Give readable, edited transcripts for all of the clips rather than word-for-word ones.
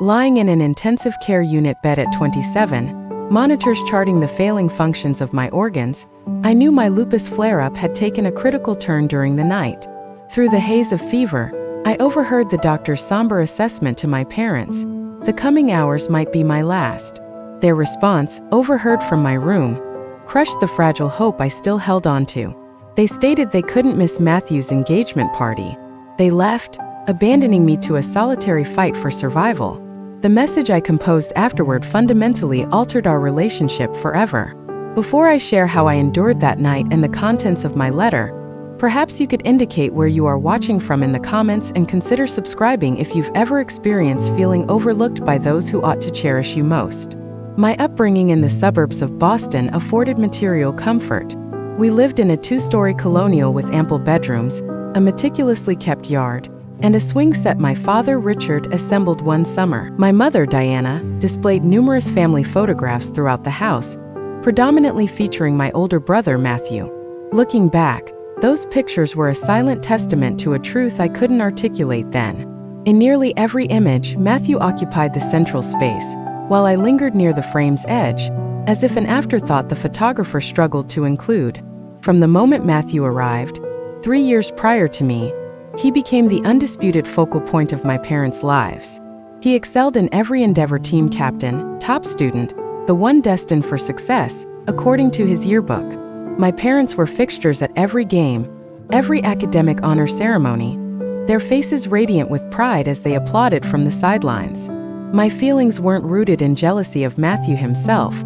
lying in an intensive care unit bed at 27, monitors charting the failing functions of my organs, I knew my lupus flare-up had taken a critical turn during the night. Through the haze of fever, I overheard the doctor's somber assessment to my parents. The coming hours might be my last. Their response, overheard from my room, crushed the fragile hope I still held on to. They stated they couldn't miss Matthew's engagement party. They left, abandoning me to a solitary fight for survival. The message I composed afterward fundamentally altered our relationship forever. Before I share how I endured that night and the contents of my letter, perhaps you could indicate where you are watching from in the comments and consider subscribing if you've ever experienced feeling overlooked by those who ought to cherish you most. My upbringing in the suburbs of Boston afforded material comfort. We lived in a 2-story colonial with ample bedrooms, a meticulously kept yard, and a swing set my father Richard assembled one summer. My mother Diana displayed numerous family photographs throughout the house, predominantly featuring my older brother Matthew. Looking back, those pictures were a silent testament to a truth I couldn't articulate then. In nearly every image, Matthew occupied the central space, while I lingered near the frame's edge, as if an afterthought the photographer struggled to include. From the moment Matthew arrived, 3 years prior to me, he became the undisputed focal point of my parents' lives. He excelled in every endeavor: team captain, top student, the one destined for success, according to his yearbook. My parents were fixtures at every game, every academic honor ceremony, their faces radiant with pride as they applauded from the sidelines. My feelings weren't rooted in jealousy of Matthew himself.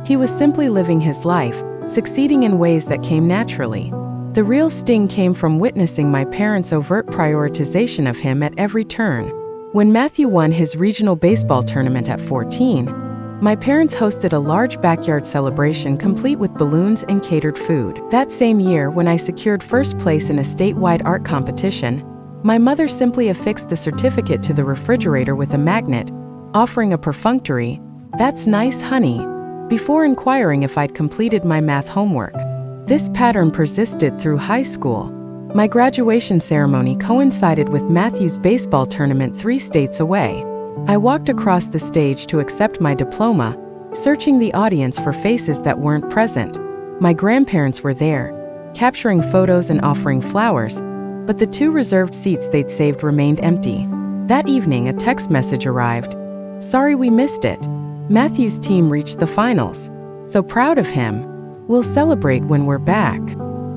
He was simply living his life, succeeding in ways that came naturally. The real sting came from witnessing my parents' overt prioritization of him at every turn. When Matthew won his regional baseball tournament at 14, my parents hosted a large backyard celebration complete with balloons and catered food. That same year, when I secured first place in a statewide art competition, my mother simply affixed the certificate to the refrigerator with a magnet, offering a perfunctory, "That's nice, honey," before inquiring if I'd completed my math homework. This pattern persisted through high school. My graduation ceremony coincided with Matthew's baseball tournament 3 states away. I walked across the stage to accept my diploma, searching the audience for faces that weren't present. My grandparents were there, capturing photos and offering flowers, but the 2 reserved seats they'd saved remained empty. That evening, a text message arrived. "Sorry we missed it. Matthew's team reached the finals. So proud of him. We'll celebrate when we're back."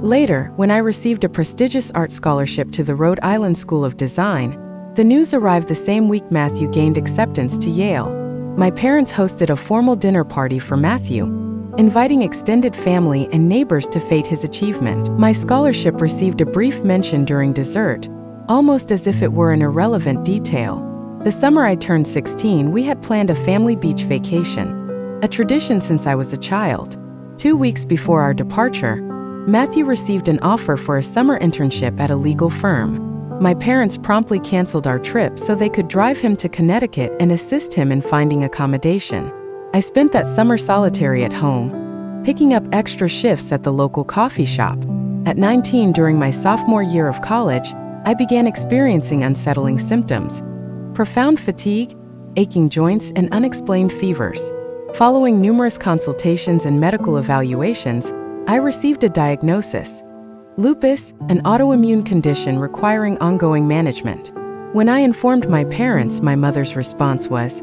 Later, when I received a prestigious art scholarship to the Rhode Island School of Design, the news arrived the same week Matthew gained acceptance to Yale. My parents hosted a formal dinner party for Matthew, inviting extended family and neighbors to fete his achievement. My scholarship received a brief mention during dessert, almost as if it were an irrelevant detail. The summer I turned 16, we had planned a family beach vacation, a tradition since I was a child. 2 weeks before our departure, Matthew received an offer for a summer internship at a legal firm. My parents promptly canceled our trip so they could drive him to Connecticut and assist him in finding accommodation. I spent that summer solitary at home, picking up extra shifts at the local coffee shop. At 19, during my sophomore year of college, I began experiencing unsettling symptoms: profound fatigue, aching joints, and unexplained fevers. Following numerous consultations and medical evaluations, I received a diagnosis: lupus, an autoimmune condition requiring ongoing management. When I informed my parents, my mother's response was,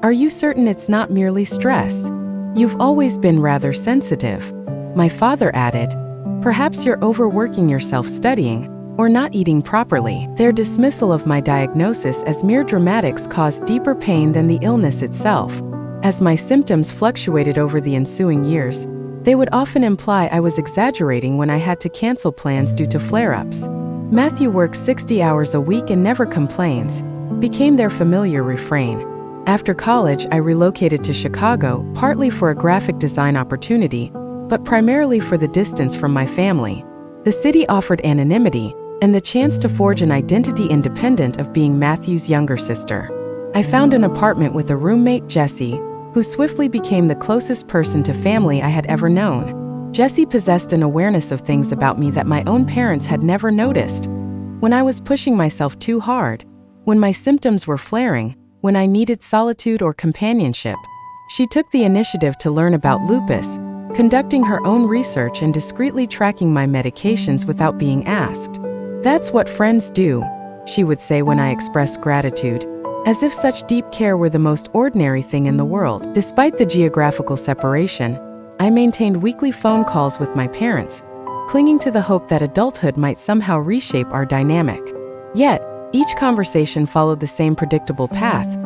"Are you certain it's not merely stress? You've always been rather sensitive." My father added, "Perhaps you're overworking yourself studying, or not eating properly." Their dismissal of my diagnosis as mere dramatics caused deeper pain than the illness itself. As my symptoms fluctuated over the ensuing years, they would often imply I was exaggerating when I had to cancel plans due to flare-ups. "Matthew works 60 hours a week and never complains," became their familiar refrain. After college, I relocated to Chicago, partly for a graphic design opportunity, but primarily for the distance from my family. The city offered anonymity and the chance to forge an identity independent of being Matthew's younger sister. I found an apartment with a roommate, Jessie, who swiftly became the closest person to family I had ever known. Jessie possessed an awareness of things about me that my own parents had never noticed. When I was pushing myself too hard, when my symptoms were flaring, when I needed solitude or companionship. She took the initiative to learn about lupus, conducting her own research and discreetly tracking my medications without being asked. "That's what friends do," she would say when I expressed gratitude, as if such deep care were the most ordinary thing in the world. Despite the geographical separation, I maintained weekly phone calls with my parents, clinging to the hope that adulthood might somehow reshape our dynamic. Yet, each conversation followed the same predictable path: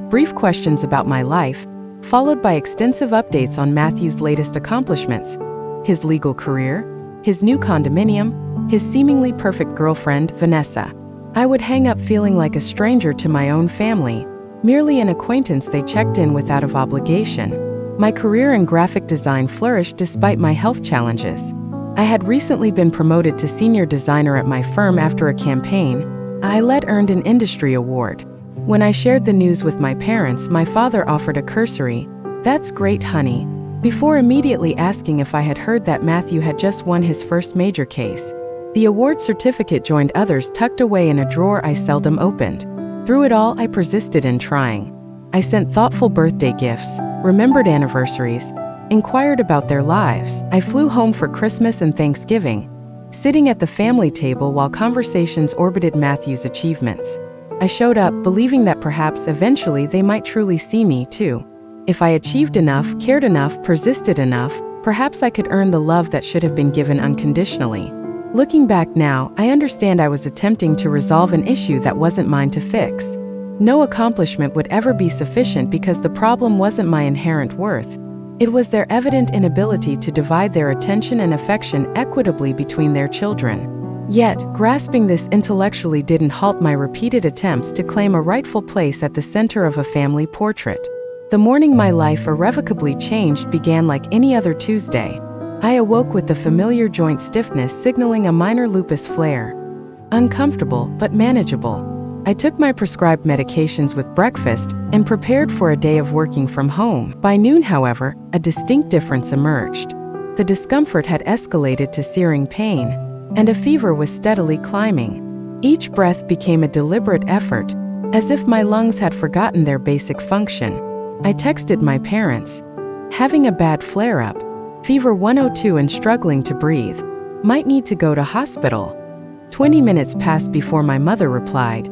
brief questions about my life, followed by extensive updates on Matthew's latest accomplishments, his legal career, his new condominium, his seemingly perfect girlfriend, Vanessa. I would hang up feeling like a stranger to my own family, merely an acquaintance they checked in with out of obligation. My career in graphic design flourished despite my health challenges. I had recently been promoted to senior designer at my firm after a campaign I led earned an industry award. When I shared the news with my parents, my father offered a cursory, "That's great, honey," before immediately asking if I had heard that Matthew had just won his first major case. The award certificate joined others tucked away in a drawer I seldom opened. Through it all, I persisted in trying. I sent thoughtful birthday gifts, remembered anniversaries, inquired about their lives. I flew home for Christmas and Thanksgiving, sitting at the family table while conversations orbited Matthew's achievements. I showed up, believing that perhaps eventually they might truly see me too. If I achieved enough, cared enough, persisted enough, perhaps I could earn the love that should have been given unconditionally. Looking back now, I understand I was attempting to resolve an issue that wasn't mine to fix. No accomplishment would ever be sufficient because the problem wasn't my inherent worth. It was their evident inability to divide their attention and affection equitably between their children. Yet, grasping this intellectually didn't halt my repeated attempts to claim a rightful place at the center of a family portrait. The morning my life irrevocably changed began like any other Tuesday. I awoke with the familiar joint stiffness signaling a minor lupus flare. Uncomfortable, but manageable. I took my prescribed medications with breakfast and prepared for a day of working from home. By noon, however, a distinct difference emerged. The discomfort had escalated to searing pain, and a fever was steadily climbing. Each breath became a deliberate effort, as if my lungs had forgotten their basic function. I texted my parents. "Having a bad flare-up. Fever 102 and struggling to breathe. Might need to go to hospital." 20 minutes passed before my mother replied.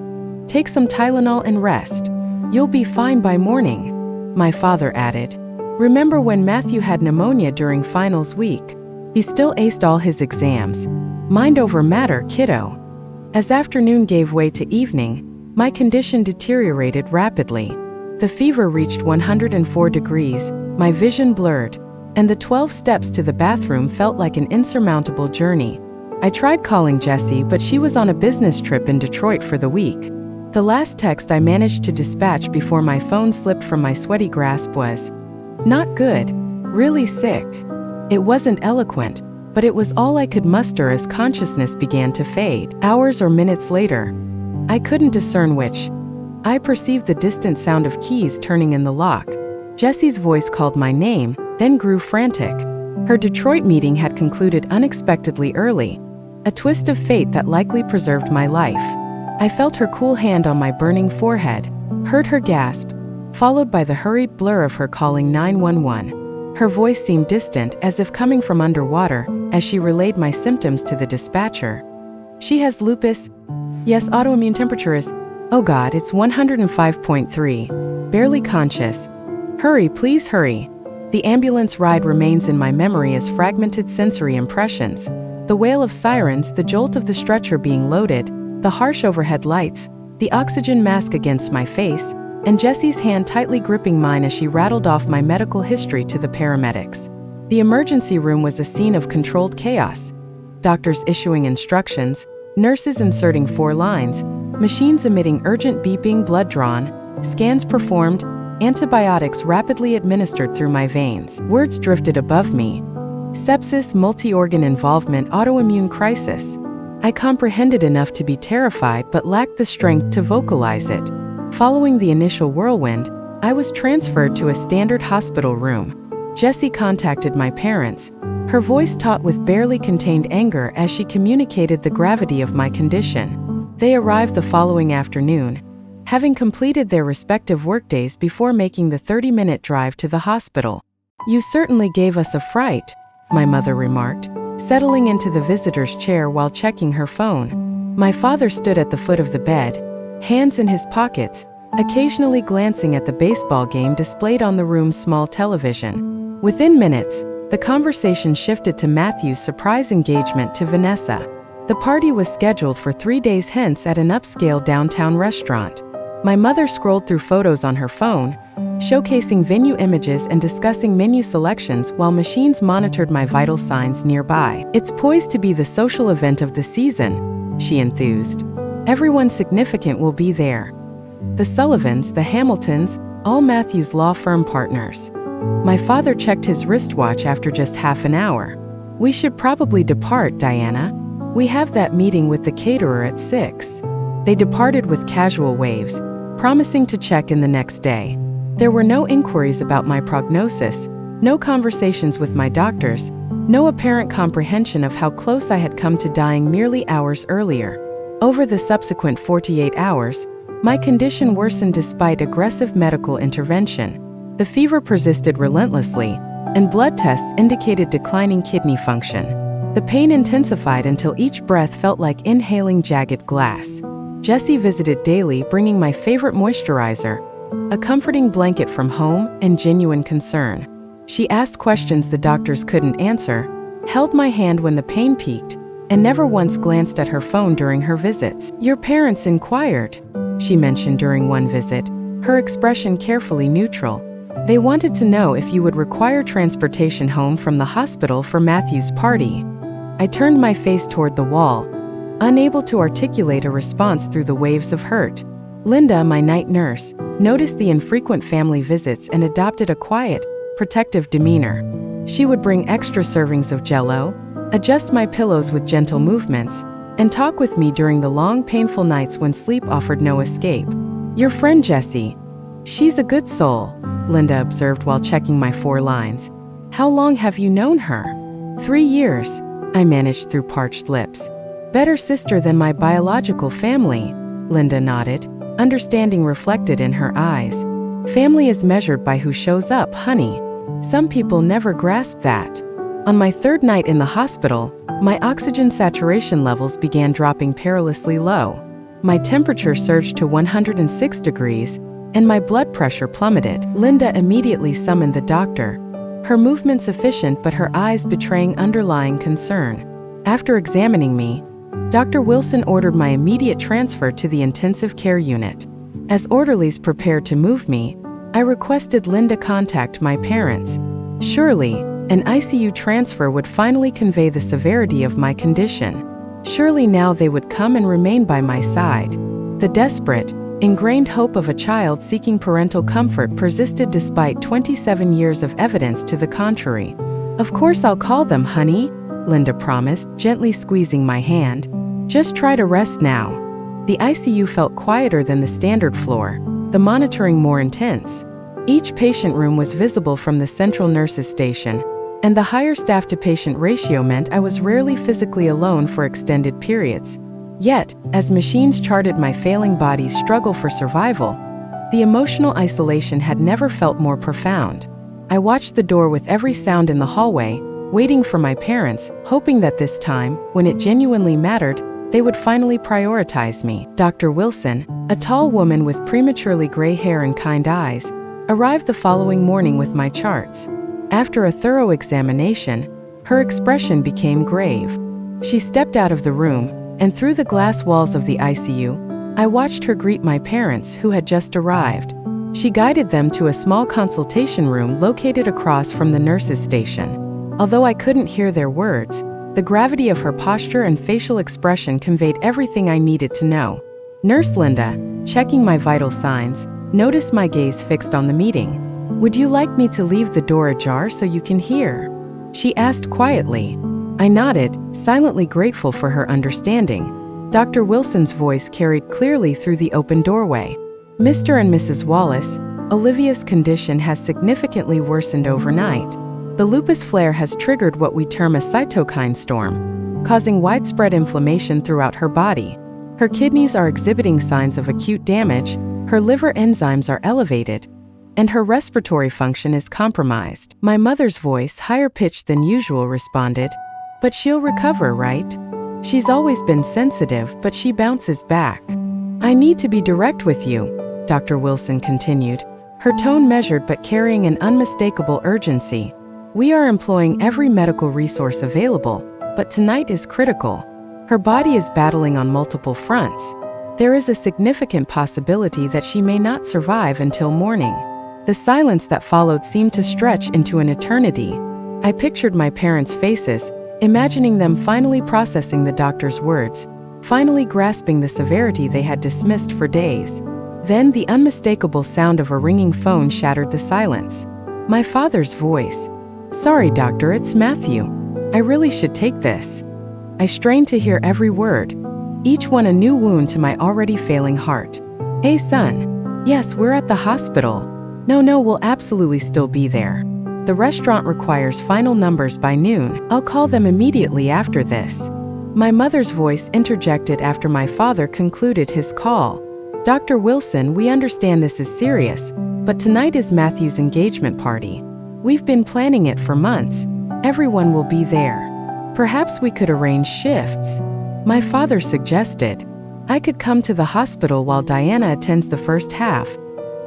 "Take some Tylenol and rest. You'll be fine by morning." My father added, "Remember when Matthew had pneumonia during finals week? He still aced all his exams. Mind over matter, kiddo." As afternoon gave way to evening, my condition deteriorated rapidly. The fever reached 104 degrees, my vision blurred, and the 12 steps to the bathroom felt like an insurmountable journey. I tried calling Jessie, but she was on a business trip in Detroit for the week. The last text I managed to dispatch before my phone slipped from my sweaty grasp was, "Not good. Really sick." It wasn't eloquent, but it was all I could muster as consciousness began to fade. Hours or minutes later, I couldn't discern which. I perceived the distant sound of keys turning in the lock. Jessie's voice called my name, then grew frantic. Her Detroit meeting had concluded unexpectedly early, a twist of fate that likely preserved my life. I felt her cool hand on my burning forehead, heard her gasp, followed by the hurried blur of her calling 911. Her voice seemed distant, as if coming from underwater, as she relayed my symptoms to the dispatcher. "She has lupus. Yes, autoimmune temperature is, oh God, it's 105.3. Barely conscious. Hurry, please hurry." The ambulance ride remains in my memory as fragmented sensory impressions. The wail of sirens, the jolt of the stretcher being loaded, the harsh overhead lights, the oxygen mask against my face, and Jessie's hand tightly gripping mine as she rattled off my medical history to the paramedics. The emergency room was a scene of controlled chaos. Doctors issuing instructions, nurses inserting 4 lines, machines emitting urgent beeping, blood drawn, scans performed, antibiotics rapidly administered through my veins. Words drifted above me. Sepsis, multi-organ involvement, autoimmune crisis. I comprehended enough to be terrified but lacked the strength to vocalize it. Following the initial whirlwind, I was transferred to a standard hospital room. Jessie contacted my parents, her voice taut with barely contained anger as she communicated the gravity of my condition. They arrived the following afternoon, having completed their respective workdays before making the 30-minute drive to the hospital. "You certainly gave us a fright," my mother remarked, settling into the visitor's chair while checking her phone. My father stood at the foot of the bed, hands in his pockets, occasionally glancing at the baseball game displayed on the room's small television. Within minutes, the conversation shifted to Matthew's surprise engagement to Vanessa. The party was scheduled for 3 days hence at an upscale downtown restaurant. My mother scrolled through photos on her phone, showcasing venue images and discussing menu selections while machines monitored my vital signs nearby. "It's poised to be the social event of the season," she enthused. "Everyone significant will be there. The Sullivans, the Hamiltons, all Matthew's law firm partners." My father checked his wristwatch after just half an hour. "We should probably depart, Diana. We have that meeting with the caterer at 6. They departed with casual waves, promising to check in the next day. There were no inquiries about my prognosis, no conversations with my doctors, no apparent comprehension of how close I had come to dying merely hours earlier. Over the subsequent 48 hours, my condition worsened despite aggressive medical intervention. The fever persisted relentlessly, and blood tests indicated declining kidney function. The pain intensified until each breath felt like inhaling jagged glass. Jessie visited daily, bringing my favorite moisturizer, a comforting blanket from home, and genuine concern. She asked questions the doctors couldn't answer, held my hand when the pain peaked, and never once glanced at her phone during her visits. "Your parents inquired," she mentioned during one visit, her expression carefully neutral. "They wanted to know if you would require transportation home from the hospital for Matthew's party." I turned my face toward the wall, unable to articulate a response through the waves of hurt. Linda, my night nurse, noticed the infrequent family visits and adopted a quiet, protective demeanor. She would bring extra servings of Jell-O, adjust my pillows with gentle movements, and talk with me during the long, painful nights when sleep offered no escape. "Your friend Jessie. She's a good soul," Linda observed while checking my 4 lines. "How long have you known her?" 3 years, I managed through parched lips. "Better sister than my biological family," Linda nodded, understanding reflected in her eyes. "Family is measured by who shows up, honey. Some people never grasp that." On my 3rd night in the hospital, my oxygen saturation levels began dropping perilously low. My temperature surged to 106 degrees, and my blood pressure plummeted. Linda immediately summoned the doctor, her movements efficient but her eyes betraying underlying concern. After examining me, Dr. Wilson ordered my immediate transfer to the intensive care unit. As orderlies prepared to move me, I requested Linda contact my parents. Surely, an ICU transfer would finally convey the severity of my condition. Surely now they would come and remain by my side. The desperate, ingrained hope of a child seeking parental comfort persisted despite 27 years of evidence to the contrary. "Of course I'll call them, honey," Linda promised, gently squeezing my hand. "Just try to rest now." The ICU felt quieter than the standard floor, the monitoring more intense. Each patient room was visible from the central nurses' station, and the higher staff-to-patient ratio meant I was rarely physically alone for extended periods. Yet, as machines charted my failing body's struggle for survival, the emotional isolation had never felt more profound. I watched the door with every sound in the hallway, waiting for my parents, hoping that this time, when it genuinely mattered, they would finally prioritize me. Dr. Wilson, a tall woman with prematurely gray hair and kind eyes, arrived the following morning with my charts. After a thorough examination, her expression became grave. She stepped out of the room, and through the glass walls of the ICU, I watched her greet my parents who had just arrived. She guided them to a small consultation room located across from the nurses' station. Although I couldn't hear their words, the gravity of her posture and facial expression conveyed everything I needed to know. Nurse Linda, checking my vital signs, noticed my gaze fixed on the meeting. "Would you like me to leave the door ajar so you can hear?" she asked quietly. I nodded, silently grateful for her understanding. Dr. Wilson's voice carried clearly through the open doorway. "Mr. and Mrs. Wallace, Olivia's condition has significantly worsened overnight. The lupus flare has triggered what we term a cytokine storm, causing widespread inflammation throughout her body. Her kidneys are exhibiting signs of acute damage, Her liver enzymes are elevated, and her respiratory function is compromised. My mother's voice, higher pitched than usual, responded, "But she'll recover, right? She's always been sensitive, but she bounces back." "I need to be direct with you," Dr. Wilson continued, her tone measured but carrying an unmistakable urgency. "We are employing every medical resource available, but tonight is critical. Her body is battling on multiple fronts. There is a significant possibility that she may not survive until morning." The silence that followed seemed to stretch into an eternity. I pictured my parents' faces, imagining them finally processing the doctor's words, finally grasping the severity they had dismissed for days. Then the unmistakable sound of a ringing phone shattered the silence. My father's voice. "Sorry, doctor, it's Matthew. I really should take this." I strained to hear every word, each one a new wound to my already failing heart. "Hey, son." "Yes, we're at the hospital." No, we'll absolutely still be there. The restaurant requires final numbers by noon. I'll call them immediately after this." My mother's voice interjected after my father concluded his call. "Dr. Wilson, we understand this is serious, but tonight is Matthew's engagement party. We've been planning it for months. Everyone will be there. Perhaps we could arrange shifts." My father suggested. "I could come to the hospital while Diana attends the first half.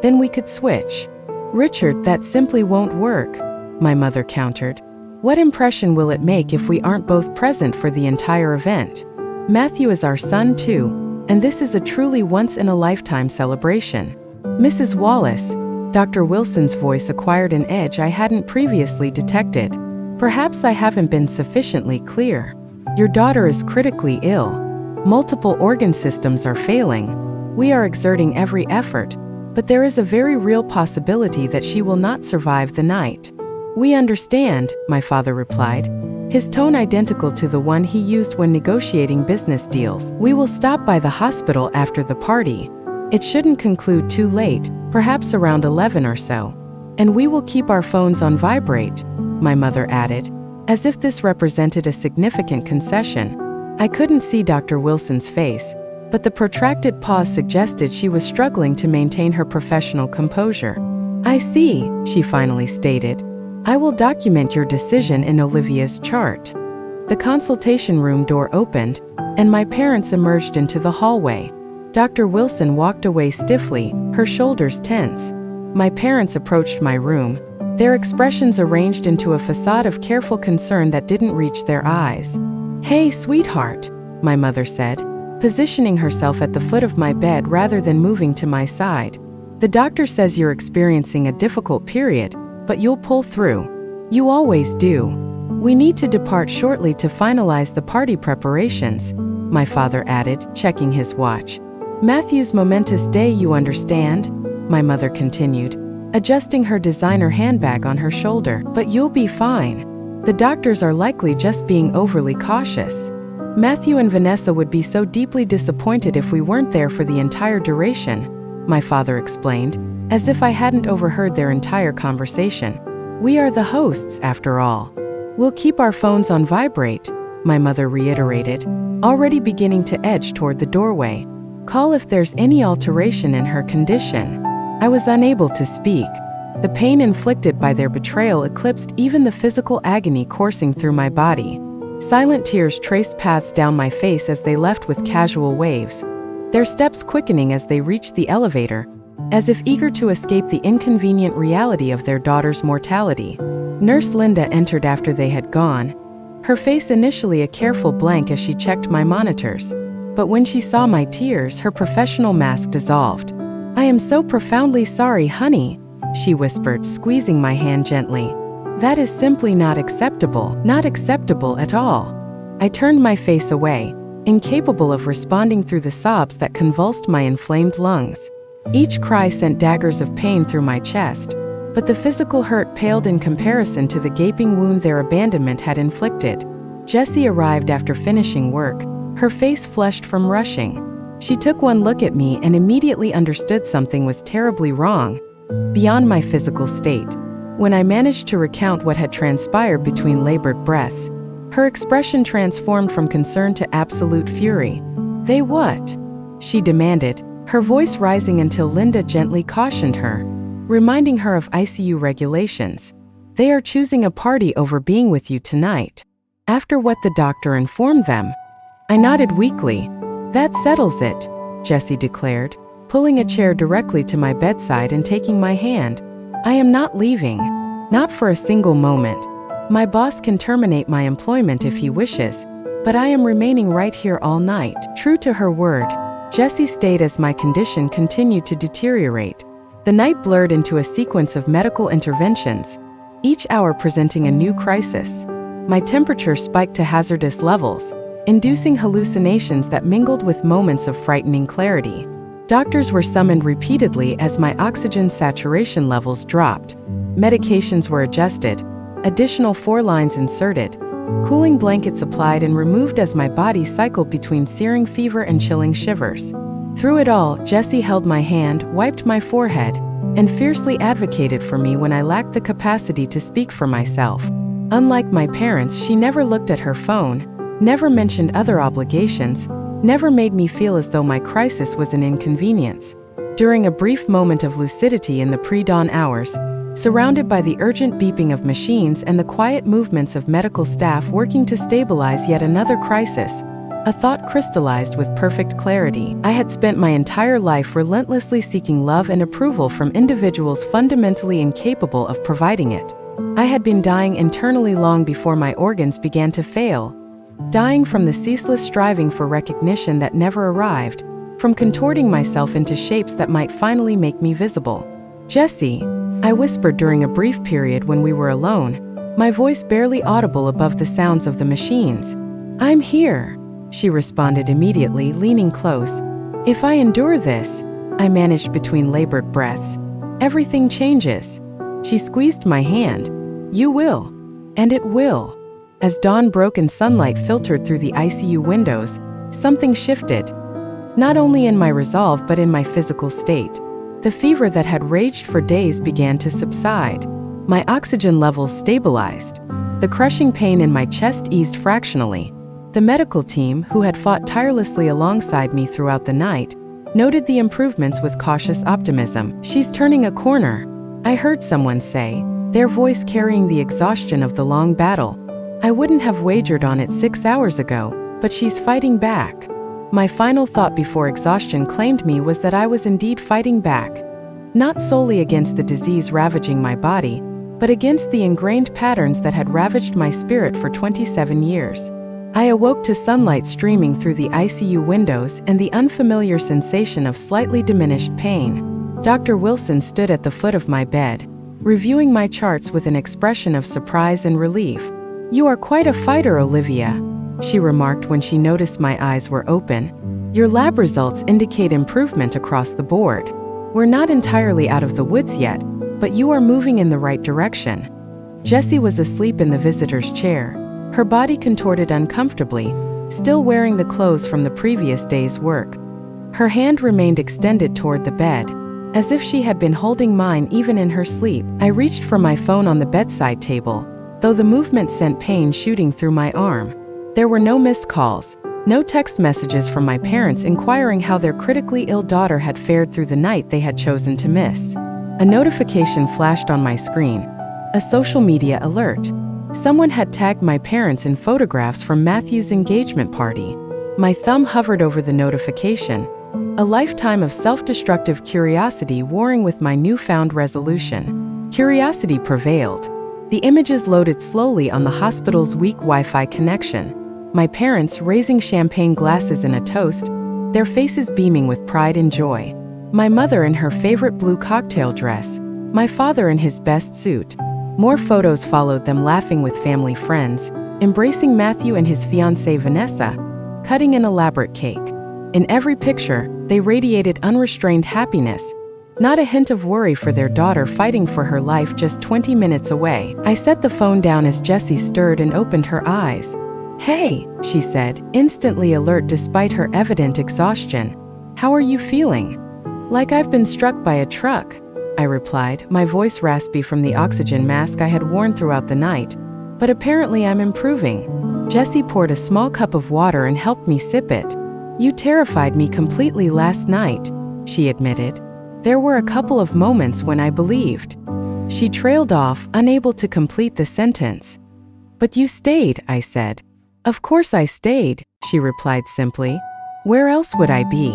Then we could switch." "Richard, that simply won't work," my mother countered. "What impression will it make if we aren't both present for the entire event? Matthew is our son too, and this is a truly once-in-a-lifetime celebration." "Mrs. Wallace," Dr. Wilson's voice acquired an edge I hadn't previously detected. "Perhaps I haven't been sufficiently clear. Your daughter is critically ill. Multiple organ systems are failing. We are exerting every effort, but there is a very real possibility that she will not survive the night." "We understand," my father replied, his tone identical to the one he used when negotiating business deals. "We will stop by the hospital after the party. It shouldn't conclude too late, perhaps around 11 or so. And we will keep our phones on vibrate," my mother added, as if this represented a significant concession. I couldn't see Dr. Wilson's face, but the protracted pause suggested she was struggling to maintain her professional composure. "I see," she finally stated. "I will document your decision in Olivia's chart." The consultation room door opened, and my parents emerged into the hallway. Dr. Wilson walked away stiffly, her shoulders tense. My parents approached my room, their expressions arranged into a facade of careful concern that didn't reach their eyes. "Hey, sweetheart," my mother said, positioning herself at the foot of my bed rather than moving to my side. "The doctor says you're experiencing a difficult period, but you'll pull through. You always do. We need to depart shortly to finalize the party preparations," my father added, checking his watch. "Matthew's momentous day, you understand," my mother continued, adjusting her designer handbag on her shoulder. "But you'll be fine. The doctors are likely just being overly cautious. Matthew and Vanessa would be so deeply disappointed if we weren't there for the entire duration," my father explained, as if I hadn't overheard their entire conversation. "We are the hosts, after all." "We'll keep our phones on vibrate," my mother reiterated, already beginning to edge toward the doorway. "Call if there's any alteration in her condition." I was unable to speak. The pain inflicted by their betrayal eclipsed even the physical agony coursing through my body. Silent tears traced paths down my face as they left with casual waves, their steps quickening as they reached the elevator, as if eager to escape the inconvenient reality of their daughter's mortality. Nurse Linda entered after they had gone, her face initially a careful blank as she checked my monitors. But when she saw my tears, her professional mask dissolved. "I am so profoundly sorry, honey," she whispered, squeezing my hand gently. "That is simply not acceptable at all." I turned my face away, incapable of responding through the sobs that convulsed my inflamed lungs. Each cry sent daggers of pain through my chest, but the physical hurt paled in comparison to the gaping wound their abandonment had inflicted. Jessie arrived after finishing work, her face flushed from rushing. She took one look at me and immediately understood something was terribly wrong, beyond my physical state. When I managed to recount what had transpired between labored breaths, her expression transformed from concern to absolute fury. "They what?" she demanded, her voice rising until Linda gently cautioned her, reminding her of ICU regulations. "They are choosing a party over being with you tonight." After what the doctor informed them, I nodded weakly. "That settles it," Jessie declared, pulling a chair directly to my bedside and taking my hand. "I am not leaving. Not for a single moment. My boss can terminate my employment if he wishes, but I am remaining right here all night." True to her word, Jessie stayed as my condition continued to deteriorate. The night blurred into a sequence of medical interventions, each hour presenting a new crisis. My temperature spiked to hazardous levels, inducing hallucinations that mingled with moments of frightening clarity. Doctors were summoned repeatedly as my oxygen saturation levels dropped. Medications were adjusted, additional 4 lines inserted, cooling blankets applied and removed as my body cycled between searing fever and chilling shivers. Through it all, Jessie held my hand, wiped my forehead, and fiercely advocated for me when I lacked the capacity to speak for myself. Unlike my parents, she never looked at her phone, never mentioned other obligations, never made me feel as though my crisis was an inconvenience. During a brief moment of lucidity in the pre-dawn hours, surrounded by the urgent beeping of machines and the quiet movements of medical staff working to stabilize yet another crisis, a thought crystallized with perfect clarity. I had spent my entire life relentlessly seeking love and approval from individuals fundamentally incapable of providing it. I had been dying internally long before my organs began to fail, dying from the ceaseless striving for recognition that never arrived, from contorting myself into shapes that might finally make me visible. "Jessie," I whispered during a brief period when we were alone, my voice barely audible above the sounds of the machines. "I'm here," she responded immediately, leaning close. "If I endure this," I managed between labored breaths, "everything changes." She squeezed my hand. "You will. And it will." As dawn broke and sunlight filtered through the ICU windows, something shifted. Not only in my resolve but in my physical state. The fever that had raged for days began to subside. My oxygen levels stabilized. The crushing pain in my chest eased fractionally. The medical team, who had fought tirelessly alongside me throughout the night, noted the improvements with cautious optimism. "She's turning a corner," I heard someone say, their voice carrying the exhaustion of the long battle. "I wouldn't have wagered on it 6 hours ago, but she's fighting back." My final thought before exhaustion claimed me was that I was indeed fighting back, not solely against the disease ravaging my body, but against the ingrained patterns that had ravaged my spirit for 27 years. I awoke to sunlight streaming through the ICU windows and the unfamiliar sensation of slightly diminished pain. Dr. Wilson stood at the foot of my bed, reviewing my charts with an expression of surprise and relief. "You are quite a fighter, Olivia," she remarked when she noticed my eyes were open. "Your lab results indicate improvement across the board. We're not entirely out of the woods yet, but you are moving in the right direction." Jessie was asleep in the visitor's chair, her body contorted uncomfortably, still wearing the clothes from the previous day's work. Her hand remained extended toward the bed, as if she had been holding mine even in her sleep. I reached for my phone on the bedside table, though the movement sent pain shooting through my arm. There were no missed calls, no text messages from my parents inquiring how their critically ill daughter had fared through the night they had chosen to miss. A notification flashed on my screen, a social media alert. Someone had tagged my parents in photographs from Matthew's engagement party. My thumb hovered over the notification, a lifetime of self-destructive curiosity warring with my newfound resolution. Curiosity prevailed. The images loaded slowly on the hospital's weak Wi-Fi connection. My parents raising champagne glasses in a toast, their faces beaming with pride and joy. My mother in her favorite blue cocktail dress, my father in his best suit. More photos followed them laughing with family friends, embracing Matthew and his fiancée Vanessa, cutting an elaborate cake. In every picture, they radiated unrestrained happiness, not a hint of worry for their daughter fighting for her life just 20 minutes away. I set the phone down as Jessie stirred and opened her eyes. "Hey," she said, instantly alert despite her evident exhaustion. "How are you feeling?" "Like I've been struck by a truck," I replied, my voice raspy from the oxygen mask I had worn throughout the night. "But apparently I'm improving." Jessie poured a small cup of water and helped me sip it. "You terrified me completely last night. she admitted. There were a couple of moments when I believed. She trailed off, unable to complete the sentence. But you stayed, I said. Of course I stayed, she replied simply. Where else would I be?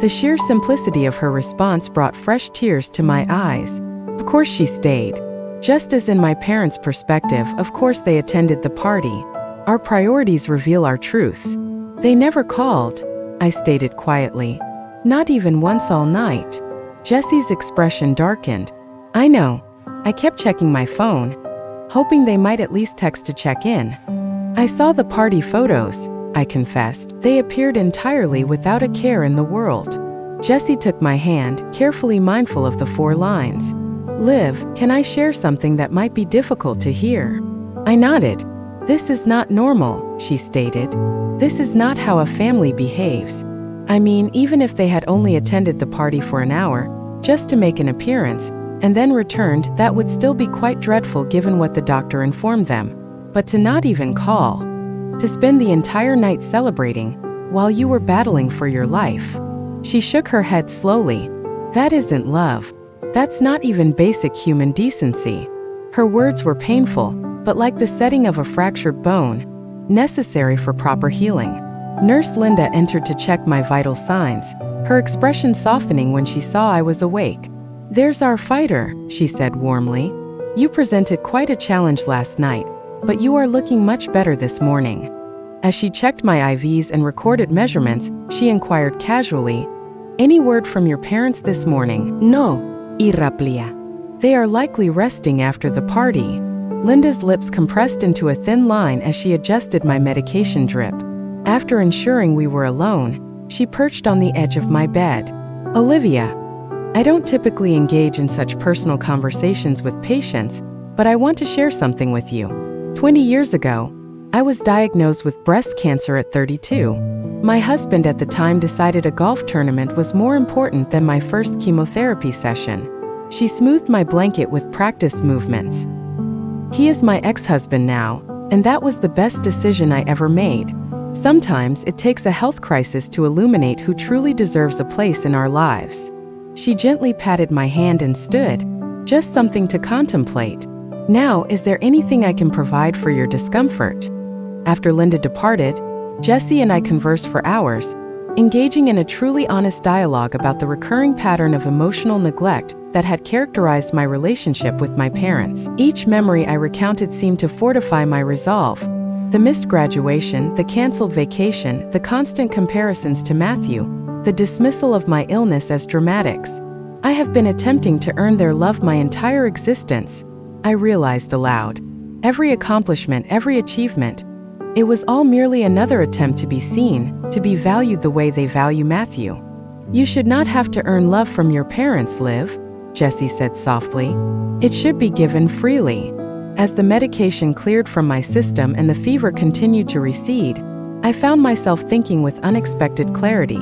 The sheer simplicity of her response brought fresh tears to my eyes. Of course she stayed. Just as in my parents' perspective, of course they attended the party. Our priorities reveal our truths. They never called, I stated quietly. Not even once all night. Jesse's expression darkened. I know. I kept checking my phone, hoping they might at least text to check in. I saw the party photos, I confessed. They appeared entirely without a care in the world. Jesse took my hand, carefully mindful of the 4 lines. Liv, can I share something that might be difficult to hear? I nodded. This is not normal, she stated. This is not how a family behaves. I mean, even if they had only attended the party for an hour, just to make an appearance, and then returned, that would still be quite dreadful given what the doctor informed them. But to not even call, to spend the entire night celebrating, while you were battling for your life. She shook her head slowly. That isn't love. That's not even basic human decency. Her words were painful, but like the setting of a fractured bone, necessary for proper healing. Nurse Linda entered to check my vital signs, her expression softening when she saw I was awake. There's our fighter, she said warmly. You presented quite a challenge last night, but you are looking much better this morning. As she checked my IVs and recorded measurements, she inquired casually, Any word from your parents this morning? No, Iraplia. They are likely resting after the party. Linda's lips compressed into a thin line as she adjusted my medication drip. After ensuring we were alone, she perched on the edge of my bed. Olivia, I don't typically engage in such personal conversations with patients, but I want to share something with you. 20 years ago, I was diagnosed with breast cancer at 32. My husband at the time decided a golf tournament was more important than my first chemotherapy session. She smoothed my blanket with practiced movements. He is my ex-husband now, and that was the best decision I ever made. Sometimes it takes a health crisis to illuminate who truly deserves a place in our lives. She gently patted my hand and stood, just something to contemplate. Now, is there anything I can provide for your discomfort? After Linda departed, Jesse and I conversed for hours, engaging in a truly honest dialogue about the recurring pattern of emotional neglect that had characterized my relationship with my parents. Each memory I recounted seemed to fortify my resolve. The missed graduation, the canceled vacation, the constant comparisons to Matthew, the dismissal of my illness as dramatics. I have been attempting to earn their love my entire existence, I realized aloud. Every accomplishment, every achievement, it was all merely another attempt to be seen, to be valued the way they value Matthew. You should not have to earn love from your parents, Liv, Jesse said softly. It should be given freely. As the medication cleared from my system and the fever continued to recede, I found myself thinking with unexpected clarity.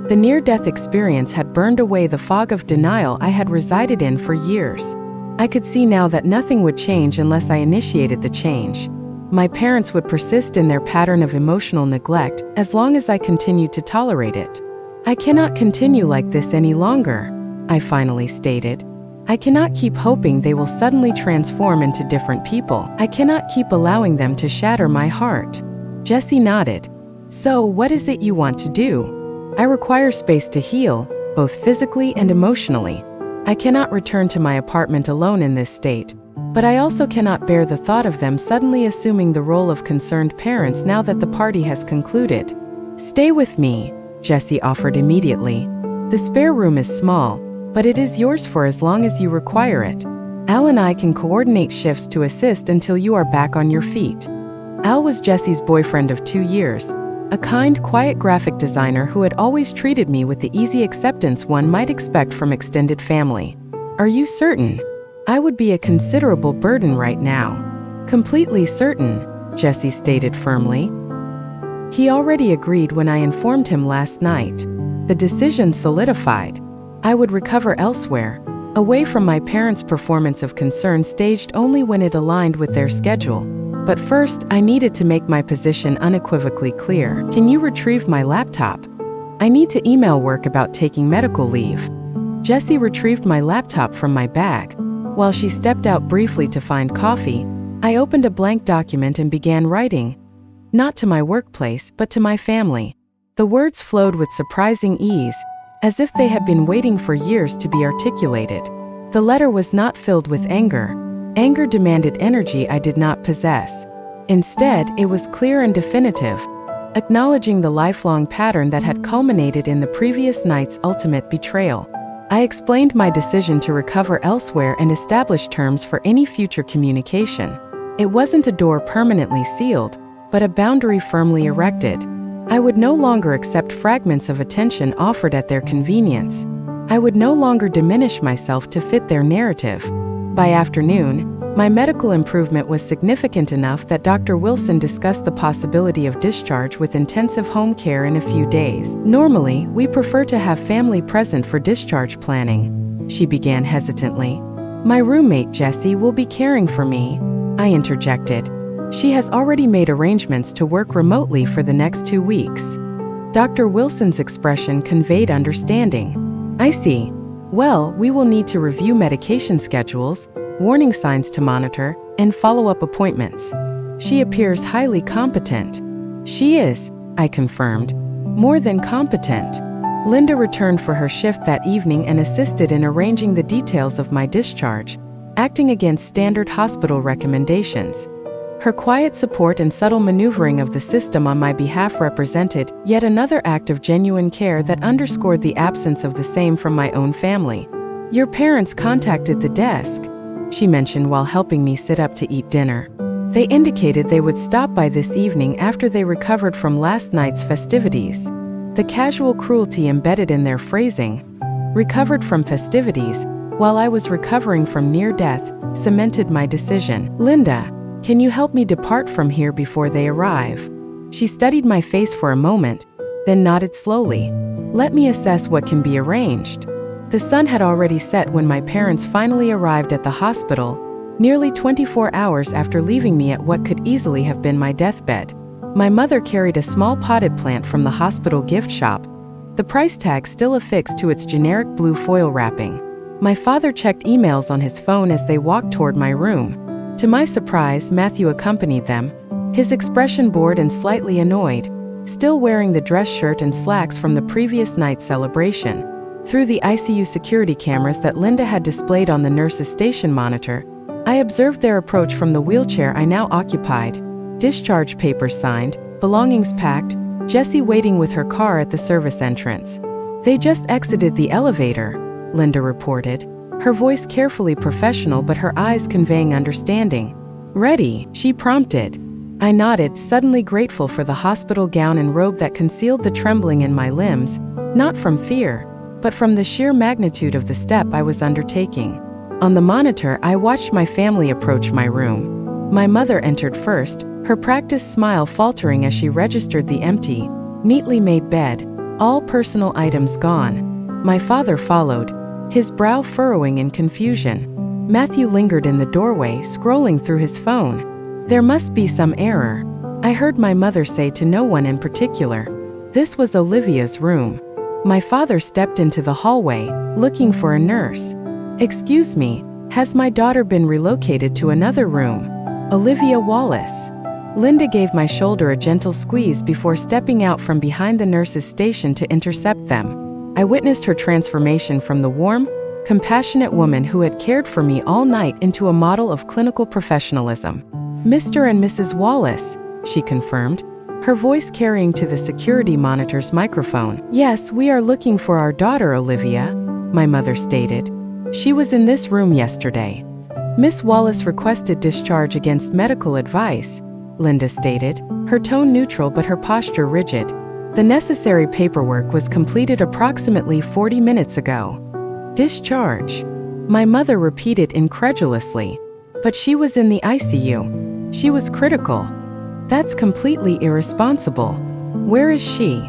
The near-death experience had burned away the fog of denial I had resided in for years. I could see now that nothing would change unless I initiated the change. My parents would persist in their pattern of emotional neglect as long as I continued to tolerate it. I cannot continue like this any longer, I finally stated. I cannot keep hoping they will suddenly transform into different people. I cannot keep allowing them to shatter my heart. Jesse nodded. So, what is it you want to do? I require space to heal, both physically and emotionally. I cannot return to my apartment alone in this state, but I also cannot bear the thought of them suddenly assuming the role of concerned parents now that the party has concluded. Stay with me, Jesse offered immediately. The spare room is small, but it is yours for as long as you require it. Al and I can coordinate shifts to assist until you are back on your feet. Al was Jesse's boyfriend of 2 years, a kind, quiet graphic designer who had always treated me with the easy acceptance one might expect from extended family. Are you certain? I would be a considerable burden right now. Completely certain, Jesse stated firmly. He already agreed when I informed him last night. The decision solidified. I would recover elsewhere, away from my parents' performance of concern staged only when it aligned with their schedule. But first, I needed to make my position unequivocally clear. Can you retrieve my laptop? I need to email work about taking medical leave. Jessie retrieved my laptop from my bag. While she stepped out briefly to find coffee, I opened a blank document and began writing. Not to my workplace, but to my family. The words flowed with surprising ease, as if they had been waiting for years to be articulated. The letter was not filled with anger. Anger demanded energy I did not possess. Instead, it was clear and definitive, acknowledging the lifelong pattern that had culminated in the previous night's ultimate betrayal. I explained my decision to recover elsewhere and establish terms for any future communication. It wasn't a door permanently sealed, but a boundary firmly erected. I would no longer accept fragments of attention offered at their convenience. I would no longer diminish myself to fit their narrative. By afternoon, my medical improvement was significant enough that Dr. Wilson discussed the possibility of discharge with intensive home care in a few days. Normally, we prefer to have family present for discharge planning, she began hesitantly. My roommate, Jessie, will be caring for me, I interjected. She has already made arrangements to work remotely for the next 2 weeks. Dr. Wilson's expression conveyed understanding. I see. Well, we will need to review medication schedules, warning signs to monitor, and follow-up appointments. She appears highly competent. She is, I confirmed. More than competent. Linda returned for her shift that evening and assisted in arranging the details of my discharge, acting against standard hospital recommendations. Her quiet support and subtle maneuvering of the system on my behalf represented yet another act of genuine care that underscored the absence of the same from my own family. Your parents contacted the desk, she mentioned while helping me sit up to eat dinner. They indicated they would stop by this evening after they recovered from last night's festivities. The casual cruelty embedded in their phrasing, recovered from festivities, while I was recovering from near death, cemented my decision. Linda, can you help me depart from here before they arrive? She studied my face for a moment, then nodded slowly. Let me assess what can be arranged. The sun had already set when my parents finally arrived at the hospital, nearly 24 hours after leaving me at what could easily have been my deathbed. My mother carried a small potted plant from the hospital gift shop, the price tag still affixed to its generic blue foil wrapping. My father checked emails on his phone as they walked toward my room. To my surprise, Matthew accompanied them, his expression bored and slightly annoyed, still wearing the dress shirt and slacks from the previous night's celebration. Through the ICU security cameras that Linda had displayed on the nurse's station monitor, I observed their approach from the wheelchair I now occupied. Discharge papers signed, belongings packed, Jessie waiting with her car at the service entrance. They just exited the elevator, Linda reported, her voice carefully professional but her eyes conveying understanding. Ready, she prompted. I nodded, suddenly grateful for the hospital gown and robe that concealed the trembling in my limbs, not from fear, but from the sheer magnitude of the step I was undertaking. On the monitor, I watched my family approach my room. My mother entered first, her practiced smile faltering as she registered the empty, neatly made bed, all personal items gone. My father followed, his brow furrowing in confusion. Matthew lingered in the doorway, scrolling through his phone. There must be some error, I heard my mother say to no one in particular. This was Olivia's room. My father stepped into the hallway, looking for a nurse. Excuse me, has my daughter been relocated to another room? Olivia Wallace. Linda gave my shoulder a gentle squeeze before stepping out from behind the nurse's station to intercept them. I witnessed her transformation from the warm, compassionate woman who had cared for me all night into a model of clinical professionalism. Mr. and Mrs. Wallace, she confirmed, her voice carrying to the security monitor's microphone. Yes, we are looking for our daughter, Olivia, my mother stated. She was in this room yesterday. Miss Wallace requested discharge against medical advice, Linda stated, her tone neutral but her posture rigid. The necessary paperwork was completed approximately 40 minutes ago. Discharge? My mother repeated incredulously. But she was in the ICU. She was critical. That's completely irresponsible. Where is she?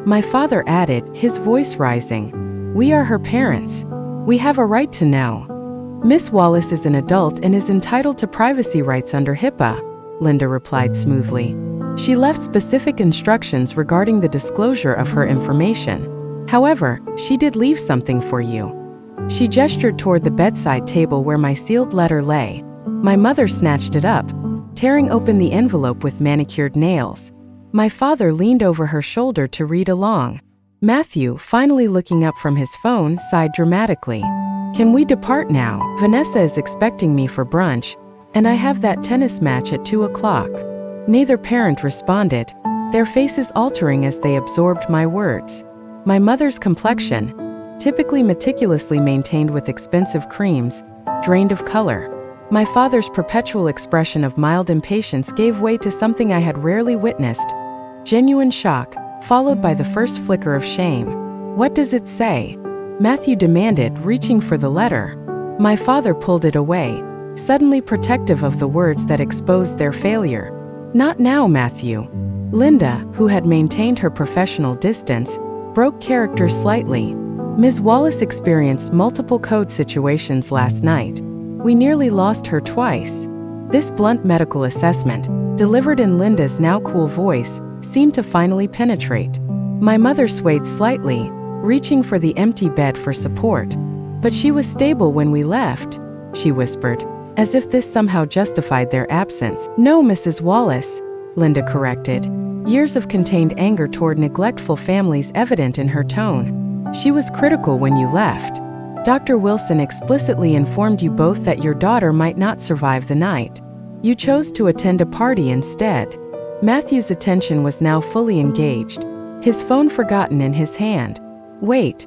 My father added, his voice rising. We are her parents. We have a right to know. Miss Wallace is an adult and is entitled to privacy rights under HIPAA, Linda replied smoothly. She left specific instructions regarding the disclosure of her information. However, she did leave something for you. She gestured toward the bedside table where my sealed letter lay. My mother snatched it up, tearing open the envelope with manicured nails. My father leaned over her shoulder to read along. Matthew, finally looking up from his phone, sighed dramatically. "Can we depart now? Vanessa is expecting me for brunch, and I have that tennis match at 2 o'clock. Neither parent responded, their faces altering as they absorbed my words. My mother's complexion, typically meticulously maintained with expensive creams, drained of color. My father's perpetual expression of mild impatience gave way to something I had rarely witnessed: genuine shock, followed by the first flicker of shame. "What does it say?" Matthew demanded, reaching for the letter. My father pulled it away, suddenly protective of the words that exposed their failure. "Not now, Matthew." Linda, who had maintained her professional distance, broke character slightly. "Ms. Wallace experienced multiple code situations last night. We nearly lost her twice." This blunt medical assessment, delivered in Linda's now cool voice, seemed to finally penetrate. My mother swayed slightly, reaching for the empty bed for support. "But she was stable when we left," she whispered, as if this somehow justified their absence. "No, Mrs. Wallace," Linda corrected, years of contained anger toward neglectful families evident in her tone. "She was critical when you left. Dr. Wilson explicitly informed you both that your daughter might not survive the night. You chose to attend a party instead." Matthew's attention was now fully engaged, his phone forgotten in his hand. "Wait.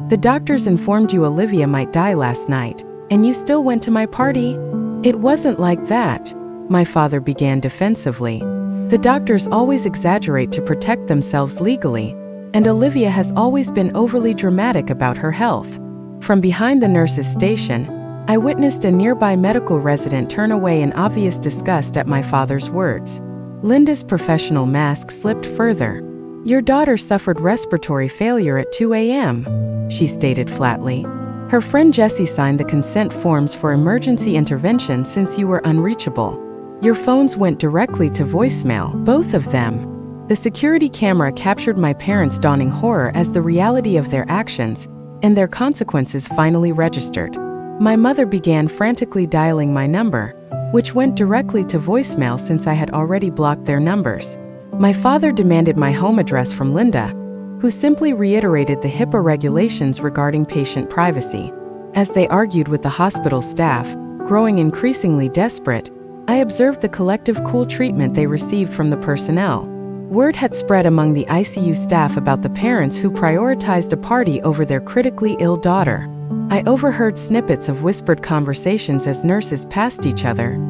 The doctors informed you Olivia might die last night, and you still went to my party?" "It wasn't like that," my father began defensively. "The doctors always exaggerate to protect themselves legally, and Olivia has always been overly dramatic about her health." From behind the nurse's station, I witnessed a nearby medical resident turn away in obvious disgust at my father's words. Linda's professional mask slipped further. "Your daughter suffered respiratory failure at 2 a.m., she stated flatly. "Her friend Jessie signed the consent forms for emergency intervention since you were unreachable. Your phones went directly to voicemail, both of them." The security camera captured my parents' dawning horror as the reality of their actions and their consequences finally registered. My mother began frantically dialing my number, which went directly to voicemail since I had already blocked their numbers. My father demanded my home address from Linda, who simply reiterated the HIPAA regulations regarding patient privacy. As they argued with the hospital staff, growing increasingly desperate, I observed the collective cool treatment they received from the personnel. Word had spread among the ICU staff about the parents who prioritized a party over their critically ill daughter. I overheard snippets of whispered conversations as nurses passed each other.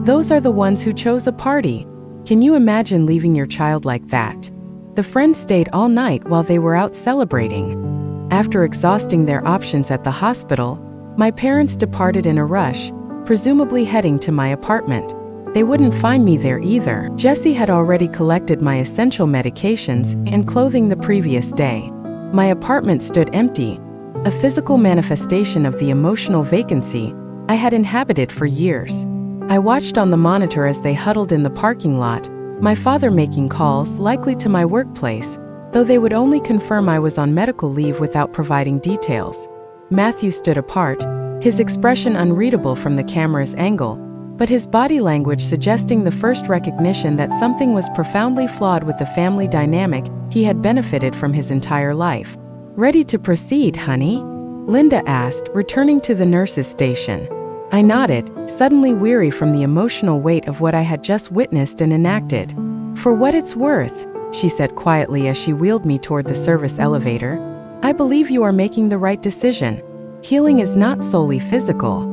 "Those are the ones who chose a party. Can you imagine leaving your child like that? The friends stayed all night while they were out celebrating." After exhausting their options at the hospital, my parents departed in a rush, presumably heading to my apartment. They wouldn't find me there either. Jessie had already collected my essential medications and clothing the previous day. My apartment stood empty, a physical manifestation of the emotional vacancy I had inhabited for years. I watched on the monitor as they huddled in the parking lot, my father making calls, likely to my workplace, though they would only confirm I was on medical leave without providing details. Matthew stood apart, his expression unreadable from the camera's angle, but his body language suggesting the first recognition that something was profoundly flawed with the family dynamic he had benefited from his entire life. "Ready to proceed, honey?" Linda asked, returning to the nurse's station. I nodded, suddenly weary from the emotional weight of what I had just witnessed and enacted. "For what it's worth," she said quietly as she wheeled me toward the service elevator, "I believe you are making the right decision. Healing is not solely physical."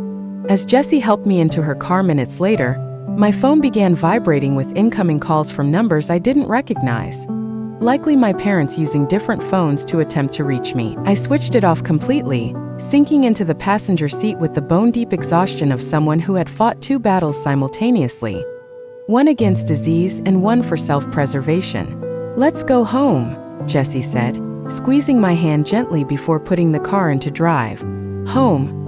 As Jessie helped me into her car minutes later, my phone began vibrating with incoming calls from numbers I didn't recognize. Likely my parents using different phones to attempt to reach me. I switched it off completely, sinking into the passenger seat with the bone-deep exhaustion of someone who had fought two battles simultaneously. One against disease and one for self-preservation. "Let's go home," Jessie said, squeezing my hand gently before putting the car into drive. Home.